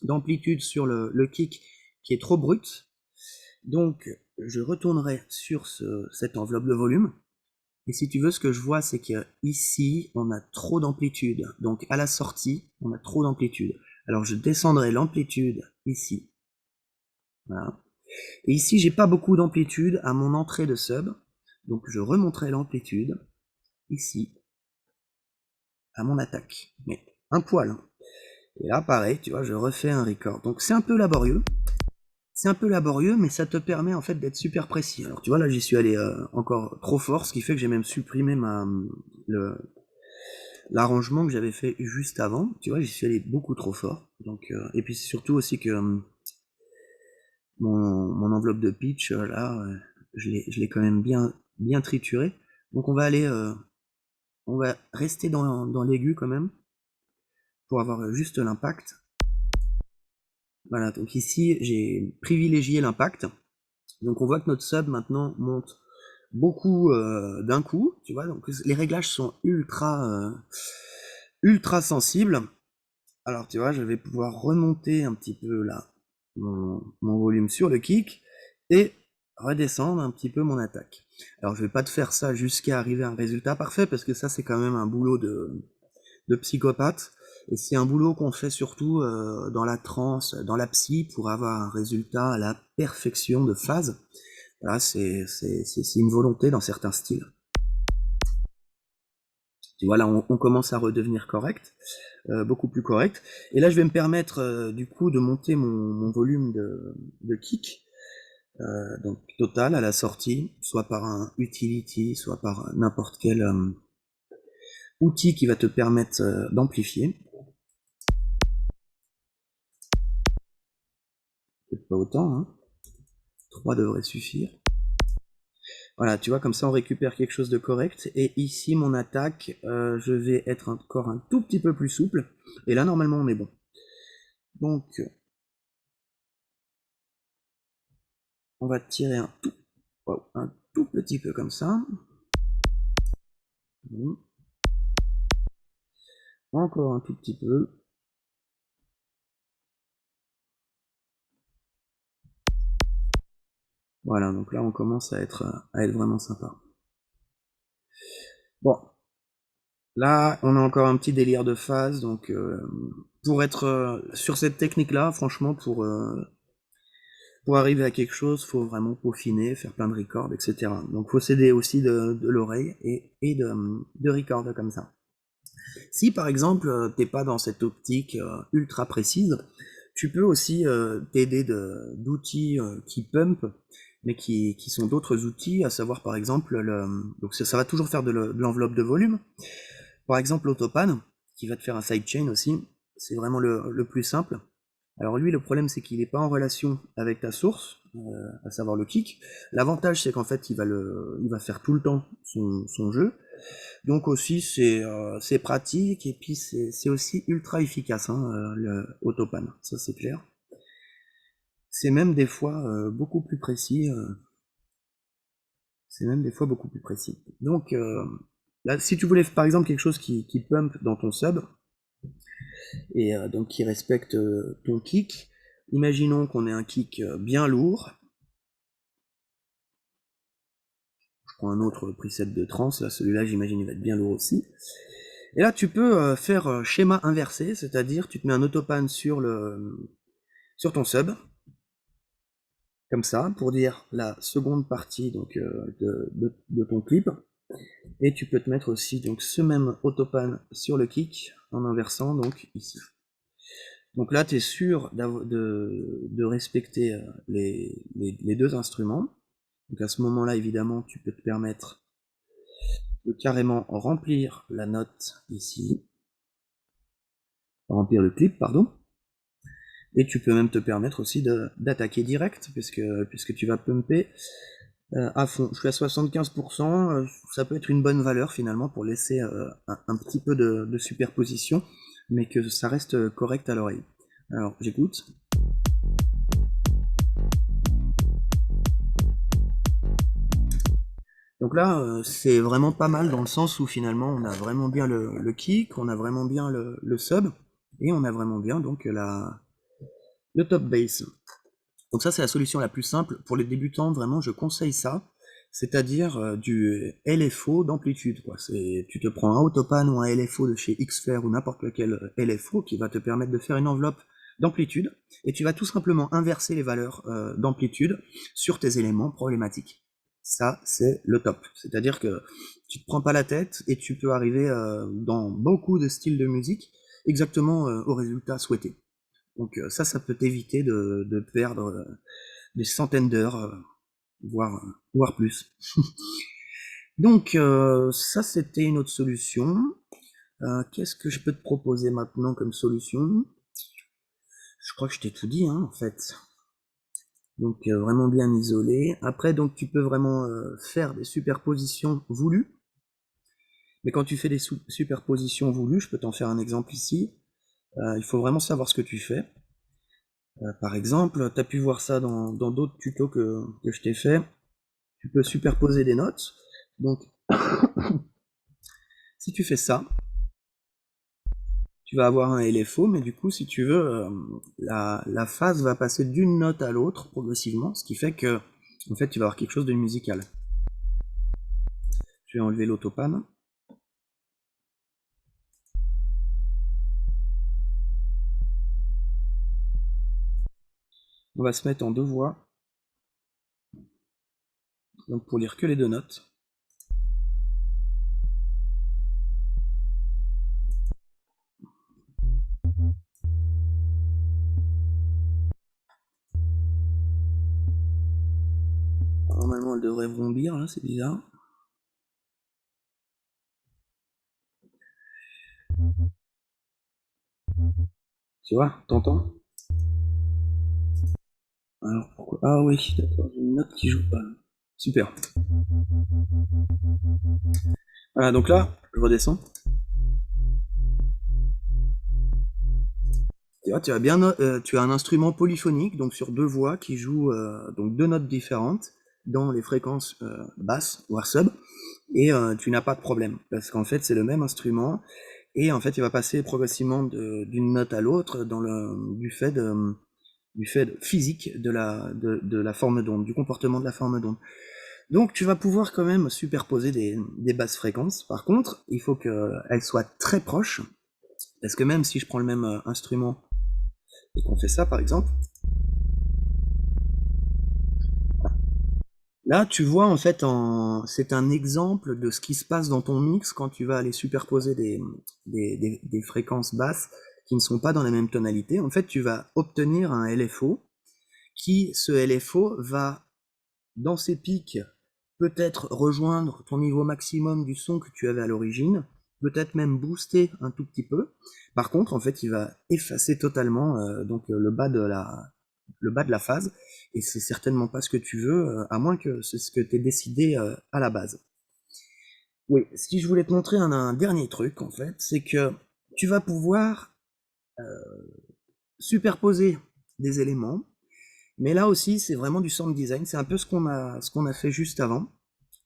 d'amplitude sur le kick qui est trop brute. Donc je retournerai sur cette enveloppe de volume. Et si tu veux, ce que je vois, c'est qu'ici, on a trop d'amplitude. Donc à la sortie, on a trop d'amplitude. Alors je descendrai l'amplitude ici. Voilà. Et ici, j'ai pas beaucoup d'amplitude à mon entrée de sub. Donc je remonterai l'amplitude ici à mon attaque. Mais un poil. Et là, pareil, tu vois, je refais un record. Donc c'est un peu laborieux. C'est un peu laborieux, mais ça te permet en fait d'être super précis. Alors tu vois, là j'y suis allé encore trop fort, ce qui fait que j'ai même supprimé l'arrangement que j'avais fait juste avant. Tu vois, j'y suis allé beaucoup trop fort. Donc, et puis c'est surtout aussi que mon enveloppe de pitch, là, je l'ai quand même bien trituré. Donc on va rester dans l'aigu quand même, pour avoir juste l'impact. Voilà, donc ici j'ai privilégié l'impact. Donc on voit que notre sub maintenant monte beaucoup d'un coup, tu vois, donc les réglages sont ultra sensibles. Alors tu vois, je vais pouvoir remonter un petit peu là mon volume sur le kick et redescendre un petit peu mon attaque. Alors je vais pas te faire ça jusqu'à arriver à un résultat parfait parce que ça c'est quand même un boulot de psychopathe et c'est un boulot qu'on fait surtout dans la trance, dans la psy pour avoir un résultat à la perfection de phase. Là c'est une volonté dans certains styles. Tu vois là on commence à redevenir correct. Beaucoup plus correct. Et là, je vais me permettre du coup de monter mon volume de kick, donc total à la sortie, soit par un utility, soit par n'importe quel outil qui va te permettre d'amplifier. Peut-être pas autant, hein. 3 devrait suffire. Voilà, tu vois, comme ça on récupère quelque chose de correct. Et ici, mon attaque, je vais être encore un tout petit peu plus souple. Et là, normalement, on est bon. Donc, on va tirer un tout petit peu comme ça. Bon. Encore un tout petit peu. Voilà, donc là on commence à être vraiment sympa. Bon, là on a encore un petit délire de phase, donc pour être sur cette technique-là, franchement, pour arriver à quelque chose, faut vraiment peaufiner, faire plein de records, etc. Donc faut s'aider aussi de l'oreille et de records comme ça. Si par exemple t'es pas dans cette optique ultra précise, tu peux aussi t'aider d'outils qui pump, mais qui sont d'autres outils, à savoir par exemple, donc ça va toujours faire de l'enveloppe de volume. Par exemple, l'Autopan, qui va te faire un sidechain aussi, c'est vraiment le plus simple. Alors lui, le problème, c'est qu'il n'est pas en relation avec ta source, à savoir le kick. L'avantage, c'est qu'en fait, il va faire tout le temps son jeu. Donc aussi, c'est pratique, et puis c'est aussi ultra efficace, hein, le Autopan, ça c'est clair. C'est même des fois beaucoup plus précis. C'est même des fois beaucoup plus précis. Donc là, si tu voulais par exemple quelque chose qui pump dans ton sub, et donc qui respecte ton kick, imaginons qu'on ait un kick bien lourd. Je prends un autre preset de trance, là celui-là j'imagine il va être bien lourd aussi. Et là tu peux faire schéma inversé, c'est-à-dire tu te mets un autopan sur ton sub, comme ça, pour dire la seconde partie donc, de ton clip. Et tu peux te mettre aussi donc ce même autopan sur le kick en inversant donc ici. Donc là, tu es sûr de respecter les deux instruments. Donc à ce moment-là, évidemment, tu peux te permettre de carrément remplir la note ici, remplir le clip, pardon. Et tu peux même te permettre aussi d'attaquer direct, puisque tu vas pumper à fond. Je suis à 75%, ça peut être une bonne valeur finalement pour laisser un petit peu de superposition, mais que ça reste correct à l'oreille. Alors j'écoute. Donc là, c'est vraiment pas mal dans le sens où finalement on a vraiment bien le kick, on a vraiment bien le sub, et on a vraiment bien donc le top bass. Donc ça c'est la solution la plus simple. Pour les débutants, vraiment je conseille ça. C'est-à-dire du LFO d'amplitude, quoi. Tu te prends un Autopan ou un LFO de chez Xfer ou n'importe lequel LFO qui va te permettre de faire une enveloppe d'amplitude, et tu vas tout simplement inverser les valeurs d'amplitude sur tes éléments problématiques. Ça, c'est le top. C'est-à-dire que tu te prends pas la tête et tu peux arriver dans beaucoup de styles de musique exactement au résultat souhaité. Donc ça peut t'éviter de perdre des centaines d'heures, voire plus. Donc ça c'était une autre solution. Qu'est-ce que je peux te proposer maintenant comme solution? Je crois que je t'ai tout dit, hein, en fait. Donc vraiment bien isolé. Après, donc tu peux vraiment faire des superpositions voulues. Mais quand tu fais des superpositions voulues, je peux t'en faire un exemple ici. Il faut vraiment savoir ce que tu fais. Par exemple, tu as pu voir ça dans d'autres tutos que je t'ai fait. Tu peux superposer des notes. Donc, si tu fais ça, tu vas avoir un LFO, mais du coup, si tu veux, la phase va passer d'une note à l'autre progressivement, ce qui fait que, en fait, tu vas avoir quelque chose de musical. Je vais enlever l'autopan. On va se mettre en deux voix, donc pour lire que les deux notes. Normalement, elle devrait rebondir, là, c'est bizarre. Tu vois, t'entends? Alors pourquoi? Ah oui, d'accord, j'ai une note qui joue pas. Super. Voilà, donc là, je redescends. Tu vois, tu as un instrument polyphonique, donc sur deux voix, qui joue donc deux notes différentes dans les fréquences basses, voire sub, et tu n'as pas de problème, parce qu'en fait c'est le même instrument, et en fait il va passer progressivement d'une note à l'autre du fait physique de la forme d'onde, du comportement de la forme d'onde. Donc tu vas pouvoir quand même superposer des basses fréquences. Par contre, il faut qu'elles soient très proches, parce que même si je prends le même instrument et qu'on fait ça par exemple, là tu vois en fait, c'est un exemple de ce qui se passe dans ton mix quand tu vas aller superposer des fréquences basses qui ne sont pas dans la même tonalité. En fait, tu vas obtenir un LFO ce LFO va, dans ses pics, peut-être rejoindre ton niveau maximum du son que tu avais à l'origine, peut-être même booster un tout petit peu. Par contre, en fait, il va effacer totalement le bas de la phase, et c'est certainement pas ce que tu veux, à moins que c'est ce que tu aies décidé à la base. Oui, si je voulais te montrer un dernier truc, en fait, c'est que tu vas pouvoir superposer des éléments, mais là aussi, c'est vraiment du sound design, c'est un peu ce qu'on a fait juste avant.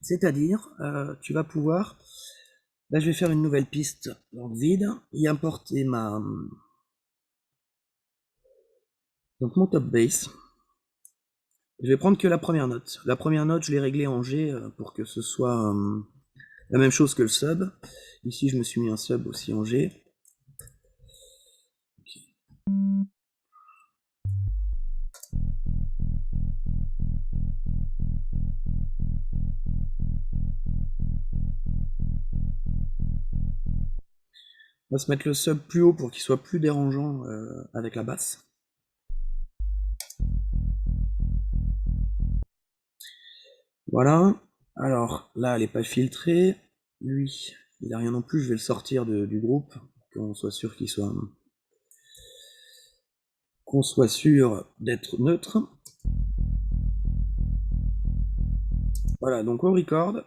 C'est-à-dire, tu vas pouvoir, là je vais faire une nouvelle piste donc vide, y importer donc mon top bass. Je vais prendre que la première note. La première note, je l'ai réglée en G pour que ce soit la même chose que le sub. Ici, je me suis mis un sub aussi en G. On va se mettre le sub plus haut pour qu'il soit plus dérangeant avec la basse. Voilà. Alors là, elle n'est pas filtrée. Lui, il n'a rien non plus. Je vais le sortir du groupe pour qu'on soit sûr qu'on soit sûr d'être neutre. Voilà, donc au record.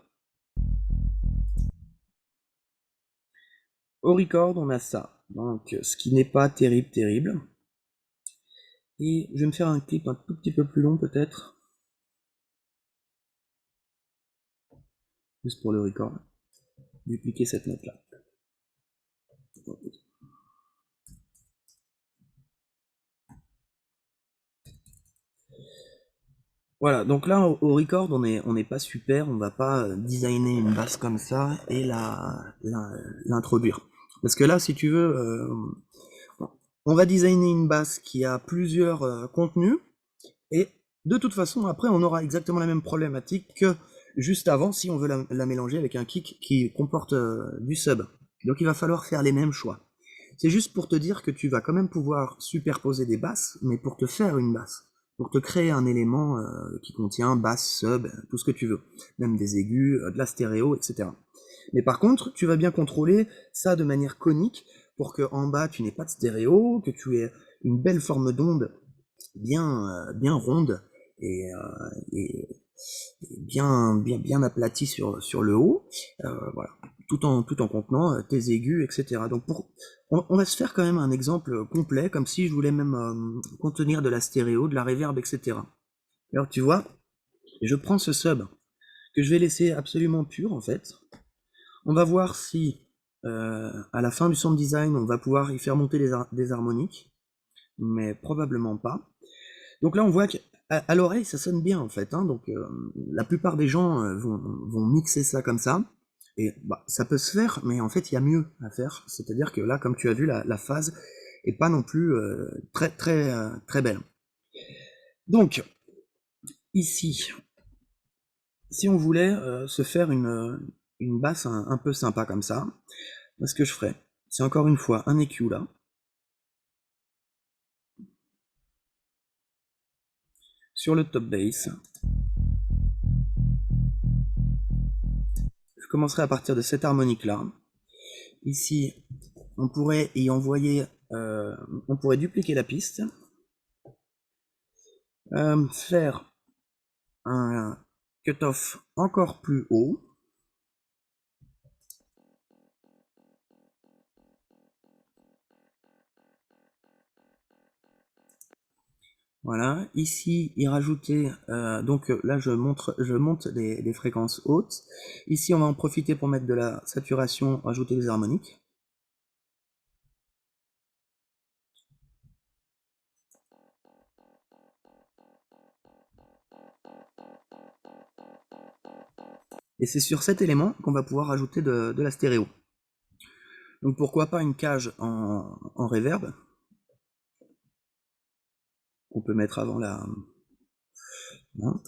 Au record, on a ça. Donc, ce qui n'est pas terrible. Et je vais me faire un clip un tout petit peu plus long peut-être. Juste pour le record. Dupliquer cette note là. Voilà, donc là au record on n'est pas super, on va pas designer une basse comme ça et l'introduire. Parce que là si tu veux, on va designer une basse qui a plusieurs contenus, et de toute façon après on aura exactement la même problématique que juste avant si on veut la mélanger avec un kick qui comporte du sub. Donc il va falloir faire les mêmes choix. C'est juste pour te dire que tu vas quand même pouvoir superposer des basses, mais pour te faire une basse, pour te créer un élément qui contient basse, sub, tout ce que tu veux, même des aigus, de la stéréo, etc. Mais par contre, tu vas bien contrôler ça de manière conique pour que en bas tu n'aies pas de stéréo, que tu aies une belle forme d'onde bien ronde et bien aplati sur le haut, voilà, tout en contenant tes aigus, etc. Donc on va se faire quand même un exemple complet, comme si je voulais même contenir de la stéréo, de la reverb, etc. Alors tu vois, je prends ce sub que je vais laisser absolument pur en fait. On va voir si À la fin du sound design, on va pouvoir y faire monter des harmoniques, mais probablement pas. Donc là, on voit qu'à à l'oreille, ça sonne bien en fait, hein, donc la plupart des gens vont mixer ça comme ça, et bah, ça peut se faire, mais en fait, il y a mieux à faire. C'est-à-dire que là, comme tu as vu, la phase est pas non plus très belle. Donc, ici, si on voulait se faire une basse un peu sympa comme ça, ce que je ferais, c'est encore une fois un EQ là. Sur le top bass, je commencerai à partir de cette harmonique là. Ici, on pourrait y envoyer, on pourrait dupliquer la piste, faire un cutoff encore plus haut. Voilà, ici y rajouter, donc là je monte des fréquences hautes. Ici on va en profiter pour mettre de la saturation, rajouter des harmoniques. Et c'est sur cet élément qu'on va pouvoir rajouter de la stéréo. Donc pourquoi pas une cage en reverb, qu'on peut mettre avant la... Hein.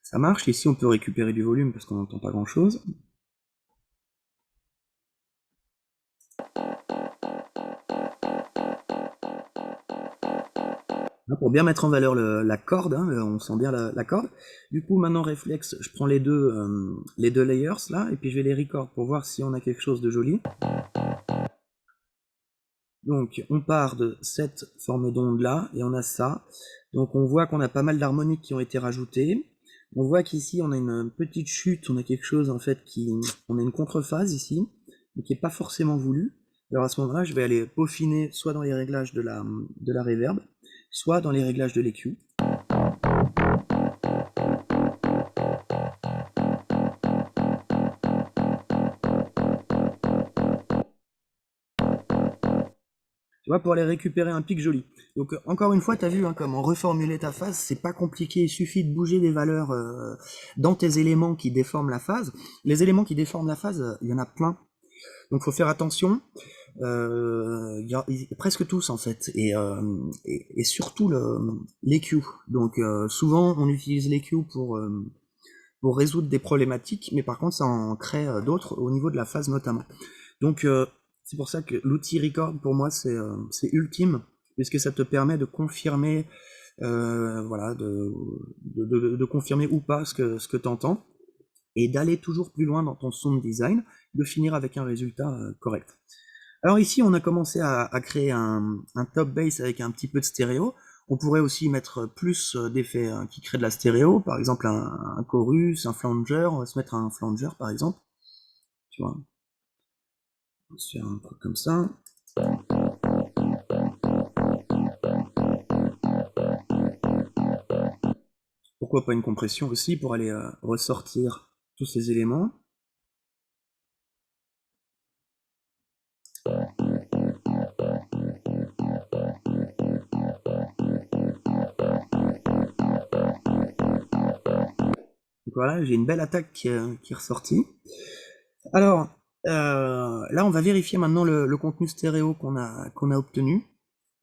Ça marche, ici on peut récupérer du volume parce qu'on n'entend pas grand chose. Là, pour bien mettre en valeur la corde, hein, on sent bien la corde. Du coup maintenant réflexe, je prends les deux layers là, et puis je vais les record pour voir si on a quelque chose de joli. Donc on part de cette forme d'onde là, et on a ça. Donc on voit qu'on a pas mal d'harmoniques qui ont été rajoutées. On voit qu'ici on a une petite chute, on a quelque chose en fait on a une contrephase ici, mais qui n'est pas forcément voulu. Alors à ce moment-là, je vais aller peaufiner soit dans les réglages de la reverb, soit dans les réglages de l'EQ. Tu vois, pour aller récupérer un pic joli. Donc encore une fois, tu as vu hein, comment reformuler ta phase, c'est pas compliqué, il suffit de bouger des valeurs dans tes éléments qui déforment la phase. Les éléments qui déforment la phase, il y en a plein. Donc faut faire attention. Presque tous en fait, et surtout l'EQ. Donc souvent on utilise l'EQ pour résoudre des problématiques, mais par contre ça en crée d'autres au niveau de la phase notamment. Donc c'est pour ça que l'outil Record pour moi c'est ultime, puisque ça te permet de confirmer voilà, de confirmer ou pas ce que tu entends, et d'aller toujours plus loin dans ton sound design, de finir avec un résultat correct. Alors ici, on a commencé à créer un top bass avec un petit peu de stéréo. On pourrait aussi mettre plus d'effets qui créent de la stéréo, par exemple un chorus, un flanger. On va se mettre un flanger par exemple. Tu vois, on va se faire un truc comme ça. Pourquoi pas une compression aussi pour aller ressortir tous ces éléments. Donc voilà, j'ai une belle attaque qui est ressortie. Alors, là, on va vérifier maintenant le contenu stéréo qu'on a obtenu.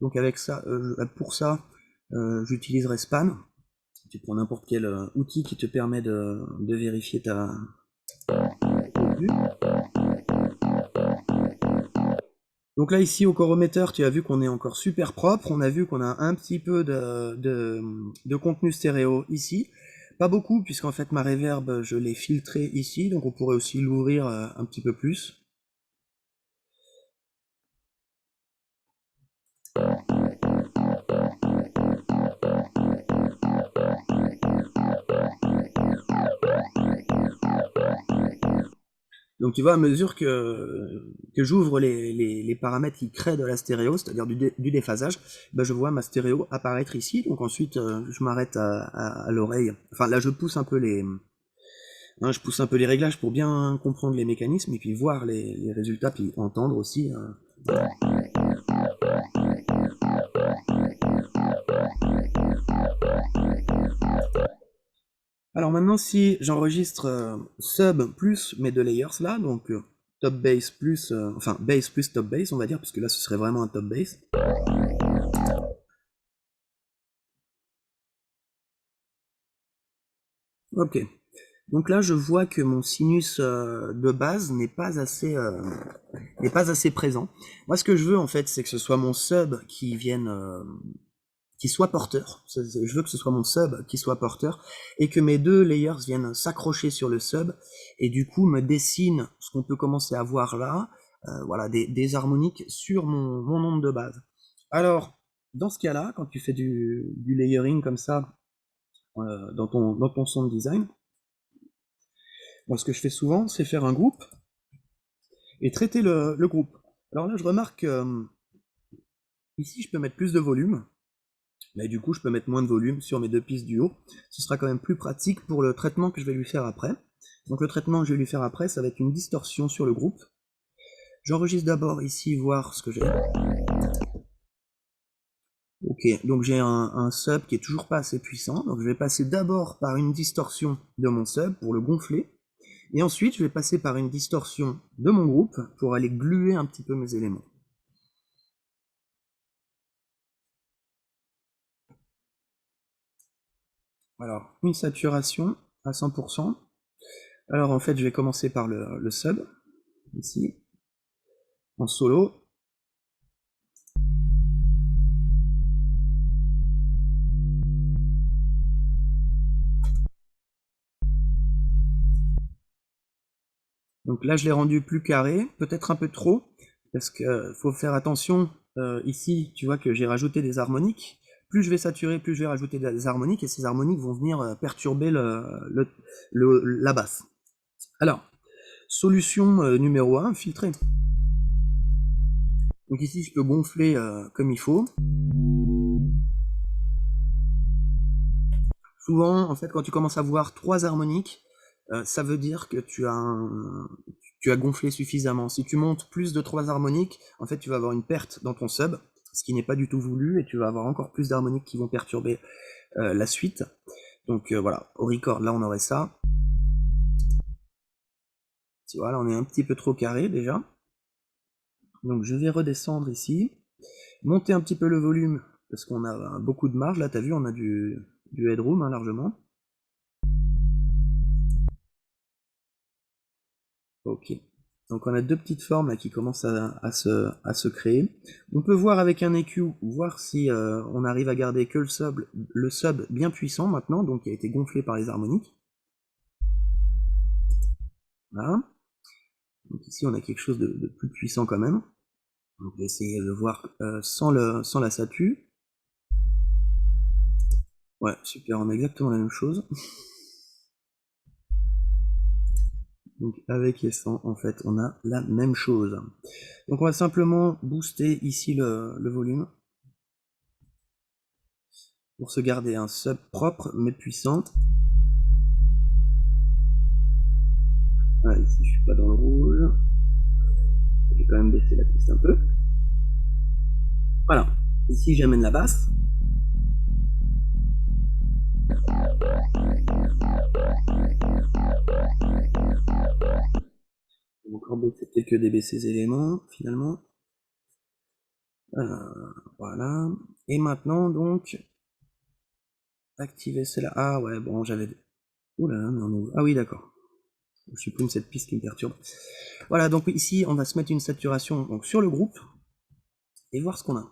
Donc avec ça, pour ça, j'utiliserai Span. Tu prends n'importe quel outil qui te permet de vérifier ta contenu. Donc là ici au chronométeur, tu as vu qu'on est encore super propre. On a vu qu'on a un petit peu de contenu stéréo ici. Pas beaucoup, puisqu'en fait ma reverb, je l'ai filtré ici, donc on pourrait aussi l'ouvrir un petit peu plus. Donc tu vois, à mesure que j'ouvre les paramètres qui créent de la stéréo, c'est-à-dire du déphasage, ben je vois ma stéréo apparaître ici. Donc ensuite, je m'arrête à l'oreille. Enfin là, je pousse un peu les réglages pour bien comprendre les mécanismes et puis voir les résultats, puis entendre aussi. Alors maintenant, si j'enregistre sub plus mes deux layers là, donc top bass plus, enfin bass plus top bass, on va dire, parce que là ce serait vraiment un top bass. Ok. Donc là, je vois que mon sinus de base n'est pas assez présent. Moi, ce que je veux en fait, c'est que ce soit mon sub qui vienne qui soit porteur. Je veux que ce soit mon sub qui soit porteur et que mes deux layers viennent s'accrocher sur le sub et du coup me dessine ce qu'on peut commencer à voir là, voilà, des harmoniques sur mon onde de base. Alors, dans ce cas-là, quand tu fais du layering comme ça dans ton sound design, moi ce que je fais souvent, c'est faire un groupe et traiter le groupe. Alors là, je remarque que ici, je peux mettre plus de volume. Mais du coup, je peux mettre moins de volume sur mes deux pistes du haut. Ce sera quand même plus pratique pour le traitement que je vais lui faire après. Donc le traitement que je vais lui faire après, ça va être une distorsion sur le groupe. J'enregistre d'abord ici, voir ce que j'ai. Ok, donc j'ai un sub qui est toujours pas assez puissant. Donc je vais passer d'abord par une distorsion de mon sub pour le gonfler. Et ensuite, je vais passer par une distorsion de mon groupe pour aller gluer un petit peu mes éléments. Alors, une saturation à 100%. Alors en fait, je vais commencer par le sub, ici, en solo. Donc là, je l'ai rendu plus carré, peut-être un peu trop, parce que faut faire attention. Ici, tu vois que j'ai rajouté des harmoniques. Plus je vais saturer, plus je vais rajouter des harmoniques, et ces harmoniques vont venir perturber la basse. Alors, solution numéro 1, filtrer. Donc ici, je peux gonfler comme il faut. Souvent, en fait, quand tu commences à voir 3 harmoniques, ça veut dire que tu as gonflé suffisamment. Si tu montes plus de 3 harmoniques, en fait, tu vas avoir une perte dans ton sub, ce qui n'est pas du tout voulu, et tu vas avoir encore plus d'harmoniques qui vont perturber la suite. Donc voilà, au record, là, on aurait ça. Tu vois, là, on est un petit peu trop carré déjà. Donc je vais redescendre ici, monter un petit peu le volume, parce qu'on a beaucoup de marge. Là, tu as vu, on a du headroom hein, largement. Ok. Donc on a deux petites formes là qui commencent à se créer. On peut voir avec un EQ, voir si on arrive à garder que le sub bien puissant maintenant, donc qui a été gonflé par les harmoniques. Voilà. Donc ici on a quelque chose de plus puissant quand même. On va essayer de voir sans la satu. Ouais, super, on a exactement la même chose. Donc avec et sans, en fait, on a la même chose. Donc on va simplement booster ici le volume pour se garder un sub propre mais puissant. Ah, ici je suis pas dans le rouge. Je vais quand même baisser la piste un peu. Voilà. Ici j'amène la basse. Je vais encore baisser quelques dB ces éléments finalement. Voilà. Et maintenant donc activer celle-là. Ah ouais bon j'avais. Oula mais on est où? Ah oui d'accord. Je supprime cette piste qui me perturbe. Voilà, donc ici, on va se mettre une saturation donc, sur le groupe et voir ce qu'on a.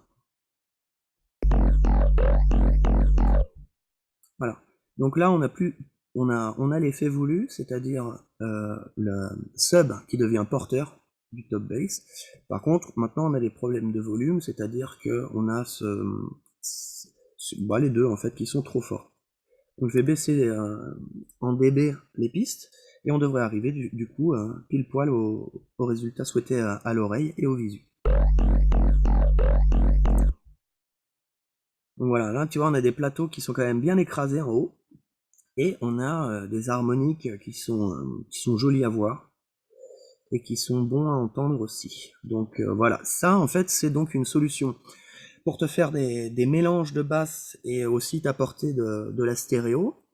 Voilà. Donc là, on a l'effet voulu, c'est-à-dire le sub qui devient porteur du top bass. Par contre, maintenant, on a des problèmes de volume, c'est-à-dire qu'on a les deux en fait qui sont trop forts. Donc je vais baisser en dB les pistes. et on devrait arriver du coup pile poil au résultat souhaité à l'oreille et au visu. Donc voilà, là tu vois on a des plateaux qui sont quand même bien écrasés en haut, et on a des harmoniques qui sont jolies à voir, et qui sont bons à entendre aussi. Donc voilà, ça en fait c'est donc une solution pour te faire des mélanges de basses et aussi t'apporter de la stéréo.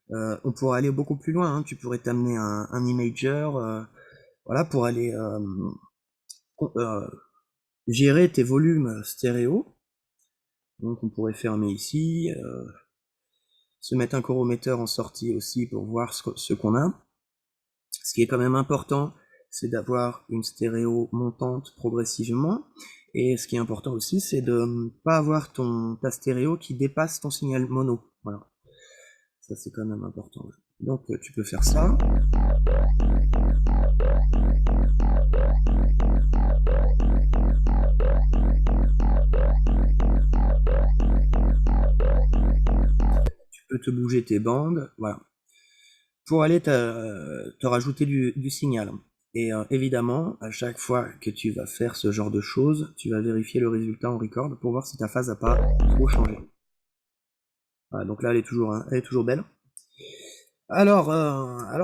On pourrait aller beaucoup plus loin, hein. Tu pourrais t'amener un imager, voilà, pour aller gérer tes volumes stéréo. Donc on pourrait fermer ici, se mettre un chronométeur en sortie aussi pour voir ce qu'on a. Ce qui est quand même important, c'est d'avoir une stéréo montante progressivement. Et ce qui est important aussi, c'est de ne pas avoir ta stéréo qui dépasse ton signal mono. Voilà. Ça, c'est quand même important. Donc, tu peux faire ça. Tu peux te bouger tes bandes. Voilà. Pour aller te rajouter du signal. Et évidemment, à chaque fois que tu vas faire ce genre de choses, tu vas vérifier le résultat en record pour voir si ta phase n'a pas trop changé. Voilà, donc là, elle est toujours belle. Alors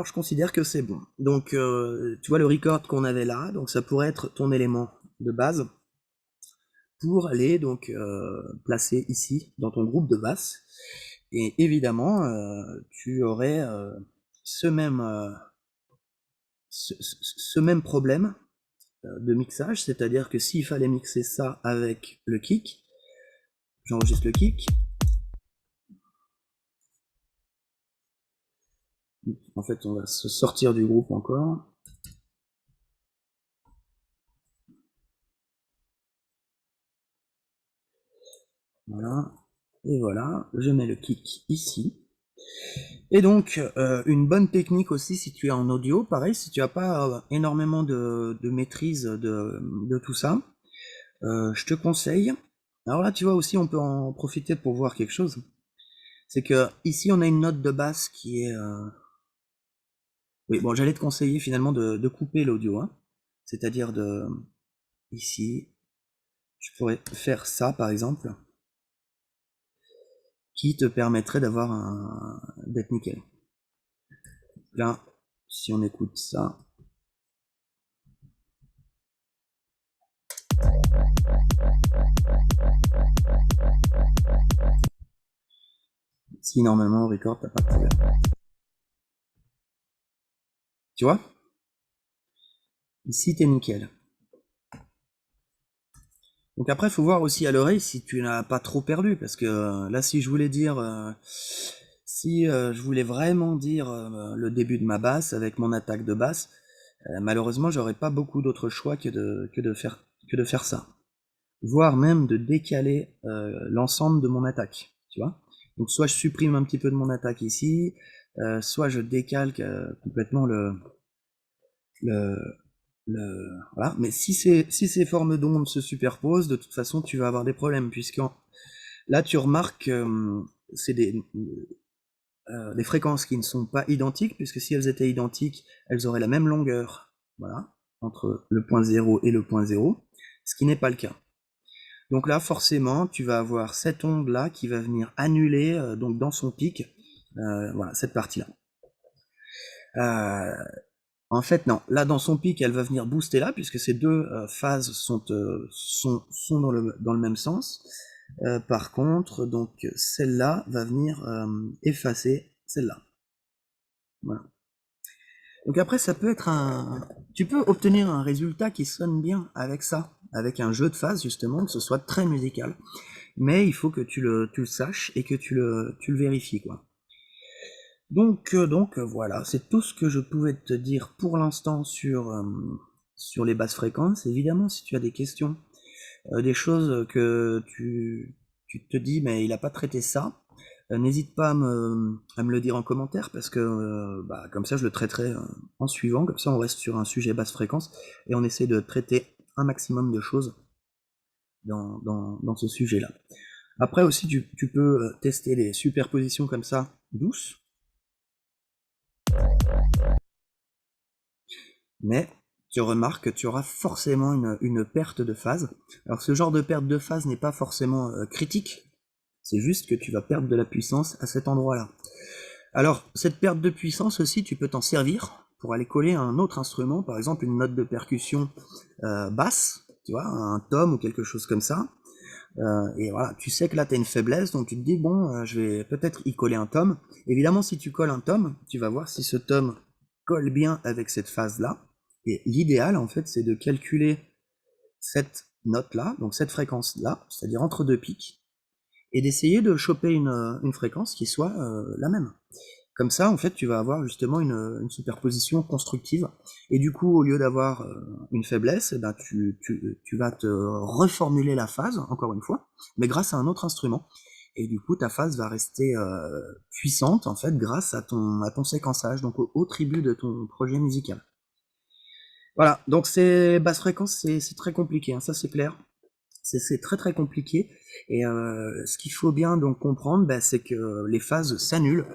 je considère que c'est bon. Donc, tu vois le record qu'on avait là, donc ça pourrait être ton élément de base pour aller donc placer ici dans ton groupe de basse. Et évidemment, tu aurais ce même problème de mixage, c'est-à-dire que s'il fallait mixer ça avec le kick, j'enregistre le kick. En fait, on va se sortir du groupe encore. Voilà. Et voilà, je mets le kick ici. Et donc, une bonne technique aussi si tu es en audio, pareil, si tu n'as pas énormément de maîtrise de tout ça, je te conseille. Alors là, tu vois aussi, on peut en profiter pour voir quelque chose. C'est que ici, on a une note de basse qui est... Oui, bon, j'allais te conseiller finalement de couper l'audio, hein. C'est-à-dire ici, je pourrais faire ça par exemple, qui te permettrait d'être nickel. Là, si on écoute ça, si normalement on record, t'as pas de problème. Tu vois? Ici, t'es nickel. Donc après, il faut voir aussi à l'oreille si tu n'as pas trop perdu, parce que là, si je voulais dire, si je voulais vraiment dire le début de ma basse avec mon attaque de basse, malheureusement, j'aurais pas beaucoup d'autres choix que de faire ça, voire même de décaler l'ensemble de mon attaque, tu vois. Donc soit je supprime un petit peu de mon attaque ici, soit je décale complètement voilà. Mais si ces formes d'ondes se superposent, de toute façon tu vas avoir des problèmes, puisque là tu remarques c'est des fréquences qui ne sont pas identiques, puisque si elles étaient identiques, elles auraient la même longueur, voilà, entre le point 0 et le point 0, ce qui n'est pas le cas. Donc là, forcément, tu vas avoir cette onde-là qui va venir annuler, donc dans son pic, voilà, cette partie-là. En fait, non. Là, dans son pic, elle va venir booster là, puisque ces deux phases sont dans le même sens. Par contre, donc celle-là va venir effacer celle-là. Voilà. Donc après, ça peut être tu peux obtenir un résultat qui sonne bien avec ça, avec un jeu de phase justement, que ce soit très musical. Mais il faut que tu le saches et que tu le vérifies, quoi. Donc voilà, c'est tout ce que je pouvais te dire pour l'instant sur les basses fréquences. Évidemment, si tu as des questions, des choses que tu te dis mais il a pas traité ça, n'hésite pas à me le dire en commentaire, parce que comme ça je le traiterai en suivant, comme ça on reste sur un sujet basse fréquence et on essaie de traiter un maximum de choses dans ce sujet-là. Après aussi tu peux tester les superpositions comme ça, douces. mais tu remarques que tu auras forcément une perte de phase. Alors ce genre de perte de phase n'est pas forcément critique, c'est juste que tu vas perdre de la puissance à cet endroit-là. Alors cette perte de puissance aussi, tu peux t'en servir pour aller coller un autre instrument, par exemple une note de percussion basse, tu vois, un tom ou quelque chose comme ça. Et voilà, tu sais que là tu as une faiblesse, donc tu te dis bon, je vais peut-être y coller un tom. Évidemment, si tu colles un tom, tu vas voir si ce tom colle bien avec cette phase-là. Et l'idéal, en fait, c'est de calculer cette note-là, donc cette fréquence-là, c'est-à-dire entre deux pics, et d'essayer de choper une fréquence qui soit la même. Comme ça, en fait, tu vas avoir justement une superposition constructive. Et du coup, au lieu d'avoir une faiblesse, eh ben, tu vas te reformuler la phase, encore une fois, mais grâce à un autre instrument. Et du coup, ta phase va rester puissante, en fait, grâce à ton séquençage, donc au tribut de ton projet musical. Voilà, donc ces basses fréquences, c'est très compliqué, hein, ça c'est clair. C'est très très compliqué. Et ce qu'il faut bien donc comprendre, bah, c'est que les phases s'annulent.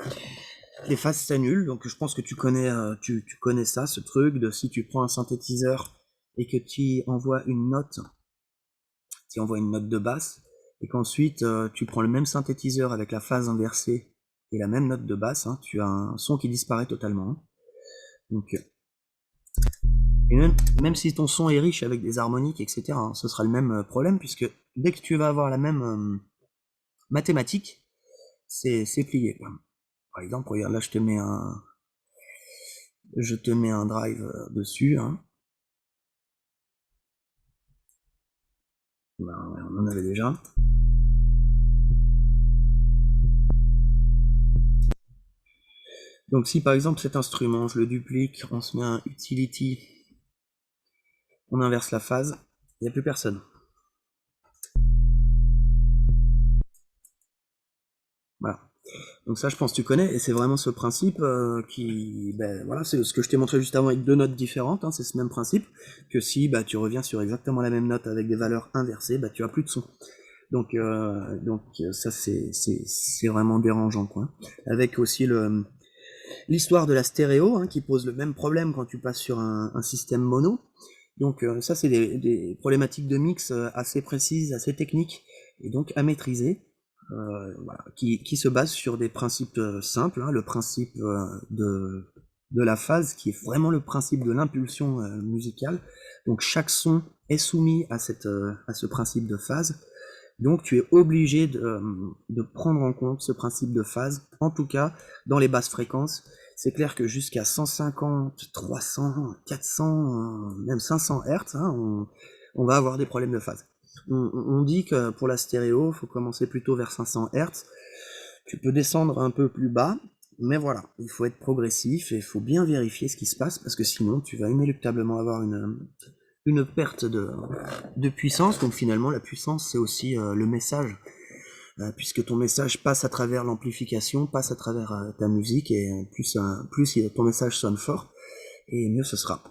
Les phases s'annulent, donc je pense que tu connais ça, ce truc de si tu prends un synthétiseur et que tu envoies une note de basse, et qu'ensuite tu prends le même synthétiseur avec la phase inversée et la même note de basse, hein, tu as un son qui disparaît totalement. Hein. Donc, et même si ton son est riche avec des harmoniques, etc., hein, ce sera le même problème, puisque dès que tu vas avoir la même mathématique, c'est plié. Quoi. Par exemple, regarde, là je te mets un drive dessus. Hein. Ben, on en avait déjà. Donc si par exemple cet instrument, je le duplique, on se met un utility, on inverse la phase, il n'y a plus personne. Voilà. Donc ça, je pense que tu connais, et c'est vraiment ce principe voilà, c'est ce que je t'ai montré juste avant avec deux notes différentes, hein, c'est ce même principe, que si tu reviens sur exactement la même note avec des valeurs inversées, tu as plus de son. Donc ça, c'est vraiment dérangeant, quoi. Avec aussi l'histoire de la stéréo, hein, qui pose le même problème quand tu passes sur un système mono. Donc ça, c'est des problématiques de mix assez précises, assez techniques, et donc à maîtriser. Voilà, qui se base sur des principes simples, hein, le principe de la phase, qui est vraiment le principe de l'impulsion musicale. Donc chaque son est soumis à ce principe de phase. Donc tu es obligé de prendre en compte ce principe de phase, en tout cas dans les basses fréquences. C'est clair que jusqu'à 150, 300, 400, même 500 Hz, hein, on va avoir des problèmes de phase. On dit que pour la stéréo, il faut commencer plutôt vers 500 Hz. Tu peux descendre un peu plus bas, mais voilà, il faut être progressif et il faut bien vérifier ce qui se passe, parce que sinon tu vas inéluctablement avoir une perte de puissance. Donc finalement, la puissance, c'est aussi le message, puisque ton message passe à travers l'amplification, passe à travers ta musique, et plus ton message sonne fort, et mieux ce sera.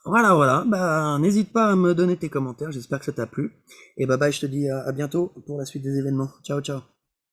Voilà, n'hésite pas à me donner tes commentaires, j'espère que ça t'a plu. Et bye bye, je te dis à bientôt pour la suite des événements. Ciao, ciao.